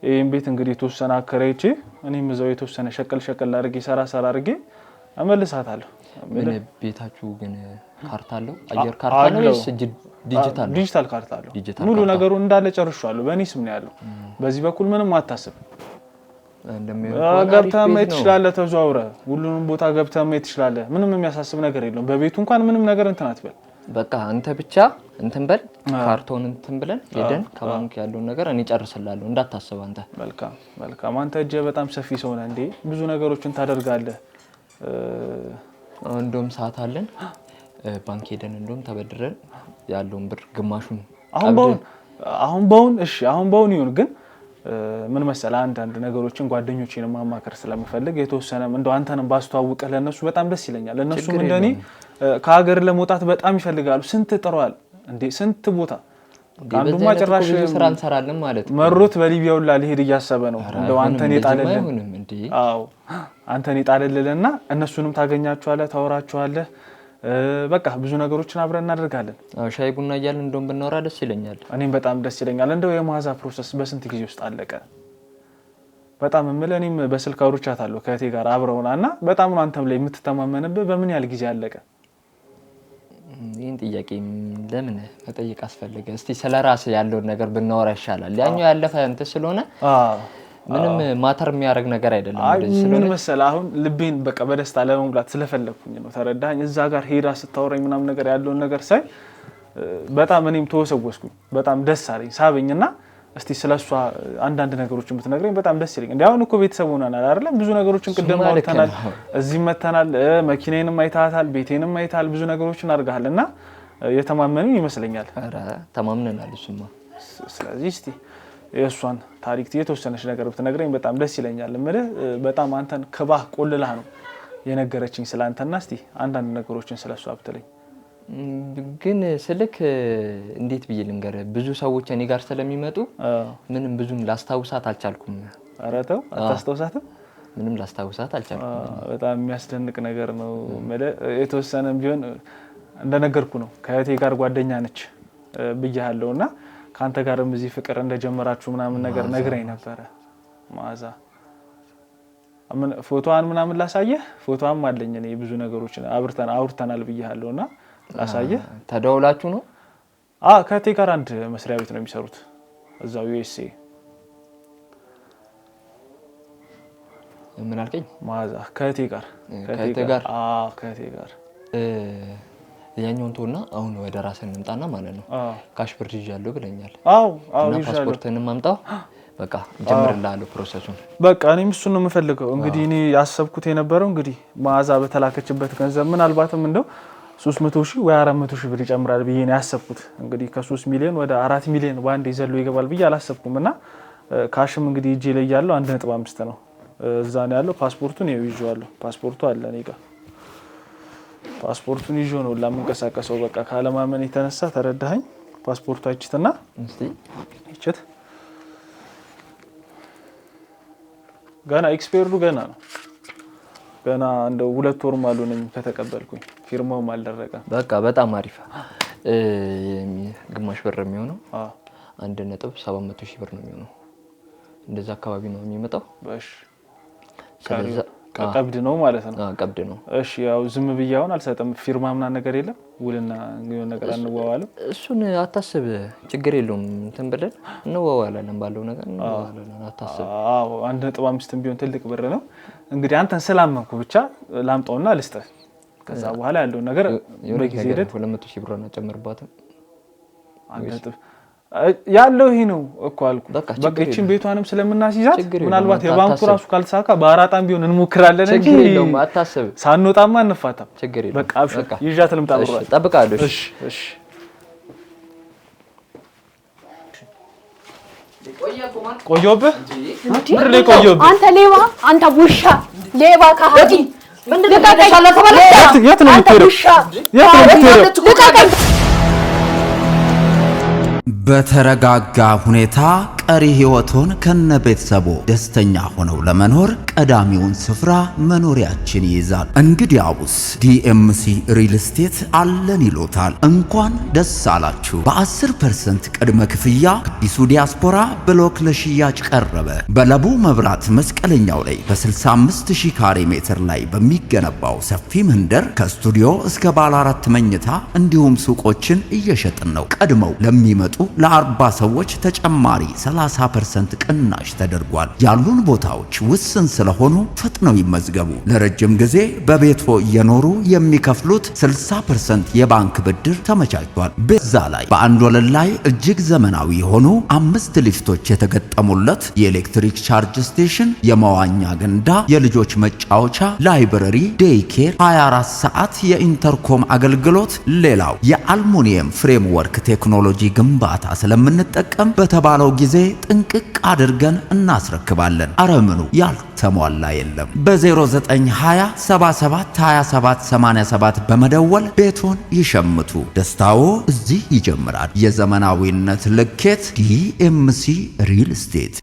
ይሄን ቤት እንግዲህ ተወሰነ አከራይቼ እኔም እዛው የተወሰነ ሸቀል አድርጌ ሰራ አድርጌ አመልሳታለሁ። ምን ቤታችሁ ግን ካርታ አለው አየር ካርታ ነው ወይስ ዲጂታል ነው? ዲጂታል ካርታ አለው። ሙሉ ነገሩ እንዳለ ጨርሻለሁ። በእኔ ስም ነው ያለው። በዚህ በኩል ምንም አታስብ። ገብተህ ማየት ትችላለህ። ተዘዋውረህ ሁሉንም ቦታ ገብተህ ማየት ትችላለህ። ምንም የሚያሳስብ ነገር የለውም። በቤቱ እንኳን ምንም ነገር እንትን አትበል። በቃ አንተ ብቻ እንትን በል ካርቶን እንትን ብለን ሄደን ከባንክ ያለውን ነገር እኔ ጨርስላለሁ እንዳታስብ አንተ። መልካም አንተ እጄ በጣም ሰፊ ሰው ነህ እንዴ ብዙ ነገሮችን ታደርጋለህ። እንደውም ሰዓት አለን ባንክ ሄደን እንደውም ተበድረን ያለውን ብር ግማሹን አሁን በውን ይሁን ግን ምን መሰለህ አንዳንድ ነገሮችን ጓደኞቼን ማማከር ስለምፈልግ የተወሰነም እንደው አንተንም ባስተዋውቀህ ለነሱ በጣም ደስ ይለኛል። እነሱም እንደኔ ከሀገር ለመውጣት በጣም ይፈልጋሉ። ስንት ጥሯል እንዴ ስንት ቦታ አንዱማ ጭራሽ ስራ እንሰራለን ማለት ነው። መሮት በሊቢያው ላይ ሊሄድ እያሰበ ነው። እንደው አንተን የጣለልን አንተን የጣለልንና እነሱንም ታገኛቸዋለህ ታወራቸዋለህ። በቃ ብዙ ነገሮችን አብረን እናደርጋለን። ሻይ ቡና እያልን እንደውም ብናወራ ደስ ይለኛል። እኔም በጣም ደስ ይለኛል። እንደው የማዛ ፕሮሰስ በስንት ጊዜ ውስጥ አለቀ? በጣም እምልህ እኔም በስልክ አውርቻታለሁ ከእቴ ጋር አብረውናና በጣም ነው አንተም ላይ የምትተማመንብህ። በምን ያህል ጊዜ አለቀ? ይሄን ጥያቄ ለምን መጠየቅ አስፈልገ? እስቲ ስለራስህ ያለውን ነገር ብናወራ ይሻላል። ያኛው ያለፈ እንትን ስለሆነ ምንም ማተር የሚያደርግ ነገር አይደለም። ምን መሰለህ አሁን ልቤን በቃ በደስታ ለመሙላት ስለፈለኩኝ ነው። ተረዳኸኝ? እዛ ጋር ሄዳ ስታወራኝ ምናምን ነገር ያለውን ነገር ሳይ በጣም እኔም ተወሰወስኩኝ። በጣም ደስ አለኝ ሳበኝና እስቲ ስለሷ አንዳንድ ነገሮችን ብትነግረኝ በጣም ደስ ይለኛል። እንዴ አሁን እኮ ቤተሰብ ሆነናል አይደል? ብዙ ነገሮችን ቅድም አውርተናል። እዚህ መተናል። መኪናዬንም አይታታል፣ ቤቴንም አይታል፣ ብዙ ነገሮችን አድርጋልና የተማመንን ይመስለኛል። አረ ተማምነናል እሱማ። ስለዚህ እስቲ የሷን ታሪክ የተወሰነች ነገር ብትነግረኝ በጣም ደስ ይለኛል። እምልህ በጣም አንተን ከባህ ቆልላህ ነው የነገረችኝ ስላንተና እስቲ አንዳንድ ነገሮችን ስለሷ ብትለኝ። ግን ስልክ እንዴት ብዬ ልንገር? ብዙ ሰዎች እኔ ጋር ስለሚመጡ ምንም ብዙን ላስታውሳት አልቻልኩም። ኧረ ተው አታስታውሳትም? ምንም ላስታውሳት አልቻልኩም። በጣም የሚያስደንቅ ነገር ነው። የተወሰነም ቢሆን እንደነገርኩ ነው ከእቴ ጋር ጓደኛ ነች ብያለሁና ካንተ ጋርም እዚህ ፍቅር እንደጀመራችሁ ምናምን ነገር ነግረኝ ነበረ። ማዛ ፎቶዋን ምናምን ላሳየህ። ፎቶዋም አለኝ እኔ ብዙ ነገሮችን አውርተናል ብያለሁና ላሳየህ። ተደውላችሁ ነው? ከእቴ ጋር አንድ መስሪያ ቤት ነው የሚሰሩት እዛው USA። ምን አልከኝ? ማዛ ከእቴ ጋር ከእቴ ጋር ያኛውን ተውና አሁን ወደ ራስህ እንምጣና ማለት ነው። ካሽ ብር ይዣለሁ ብለኛል። ይዣለሁ። ፓስፖርትንም አምጣው በቃ ጀምርልሃለሁ ፕሮሰሱን። በቃ እኔም እሱን ነው የምፈልገው። እንግዲህ እኔ ያሰብኩት የነበረው እንግዲህ ማዛ በተላከችበት ገንዘብ ምናልባትም እንደው 300,000 ወይ 400,000 ብር ይጨምራል ብዬ ነው ያሰብኩት። እንግዲህ ከ3 ሚሊዮን ወደ 4 ሚሊዮን ባንዴ ዘሎ ይገባል ብዬ አላሰብኩምና ካሽም እንግዲህ እጄ ላይ ያለው 1.5 ነው። እዛ ነው ያለው። ፓስፖርቱን ይዤዋለሁ። ፓስፖርቱ አለ እኔ ጋር። ፓስፖርቱን ይዤ ነው ለምንቀሳቀሰው። በቃ ካለማመን የተነሳ ተረዳኸኝ። ፓስፖርቱ አይችትና እስቲ ይችት ገና ኤክስፓየሩ ገና ነው። ገና እንደው 2 ወር ማሉነኝ ከተቀበልኩኝ። ፊርማውም አልደረቀም። በቃ በጣም አሪፍ። ግማሽ ብር የሚሆነው 1.700,000 ብር ነው የሚሆነው። እንደዛ አካባቢ ነው የሚመጣው። እሺ ቀብድ ነው ማለት ነው። ቀብድ ነው። እሺ ያው ዝም ብያውን አልሰጠም። ፊርማ ምናምን ነገር የለም። ውልና የሆነ ነገር አንዋዋልም። እሱን አታስብ፣ ችግር የለውም። እንትን ብለን እንዋዋላለን፣ ባለው ነገር እንዋዋላለን። አታስብ። 1.5 ቢሆን ትልቅ ብር ነው። እንግዲህ አንተን ስላመንኩ ብቻ ላምጣውና ልስጥህ። ከዛ በኋላ ያለው ነገር በጊዜ ሂደት 200,000 ብር ነው ጨምርባትም ያለው ይሄ ነው እኮ አልኩ። በቃ እቺን ቤቷንም ስለምናስይዛት ምናልባት የባንኩ ራሱ ካልተሳካ በአራጣም ቢሆን እንሞክራለን እንጂ ችግር የለውም። አታስብ። ሳንወጣማ እንፋታም። ችግር የለውም። በቃ አብሽር። ይዣት ልምጣ ብሯል። እሺ ጠብቃለሁ። እሺ ቆየሁብህ። ምንድን ነው የቆየሁብህ? አንተ ሌባ፣ አንተ ውሻ፣ ሌባ ካህዲ ምንድነው ተሻለ ተባለ? የት ነው የምትሄደው? በተረጋጋ ሁኔታ ቀሪ ሕይወቶን ከነቤተሰቦ ደስተኛ ሆነው ለመኖር ቀዳሚውን ስፍራ መኖሪያችን ይይዛል። እንግዲያውስ ዲኤምሲ ሪል ስቴት አለን ይሎታል። እንኳን ደስ አላችሁ። በ10% ቅድመ ክፍያ አዲሱ ዲያስፖራ ብሎክ ለሽያጭ ቀረበ። በለቡ መብራት መስቀለኛው ላይ በ65000 ካሬ ሜትር ላይ በሚገነባው ሰፊ መንደር ከስቱዲዮ እስከ ባለ 4 መኝታ እንዲሁም ሱቆችን እየሸጥን ነው። ቀድመው ለሚመጡ ለ40 ሰዎች ተጨማሪ 30% ቅናሽ ተደርጓል። ያሉን ቦታዎች ውስን ስለሆኑ ፈጥነው ይመዝገቡ። ለረጅም ጊዜ በቤቶ እየኖሩ የሚከፍሉት 60% የባንክ ብድር ተመቻችቷል። በዛ ላይ በአንድ ወለል ላይ እጅግ ዘመናዊ የሆኑ 5 ሊፍቶች የተገጠሙለት የኤሌክትሪክ ቻርጅ ስቴሽን፣ የመዋኛ ገንዳ፣ የልጆች መጫወቻ፣ ላይብረሪ፣ ዴይኬር፣ 24 ሰዓት የኢንተርኮም አገልግሎት። ሌላው የአልሙኒየም ፍሬምወርክ ቴክኖሎጂ ግንባታ ስለምንጠቀም በተባለው ጊዜ ጥንቅቅ አድርገን እናስረክባለን። አረምኑ ያልተሟላ የለም። በ0920 77 27 87 በመደወል ቤቶን ይሸምቱ። ደስታዎ እዚህ ይጀምራል። የዘመናዊነት ልኬት ዲኤምሲ ሪል ስቴት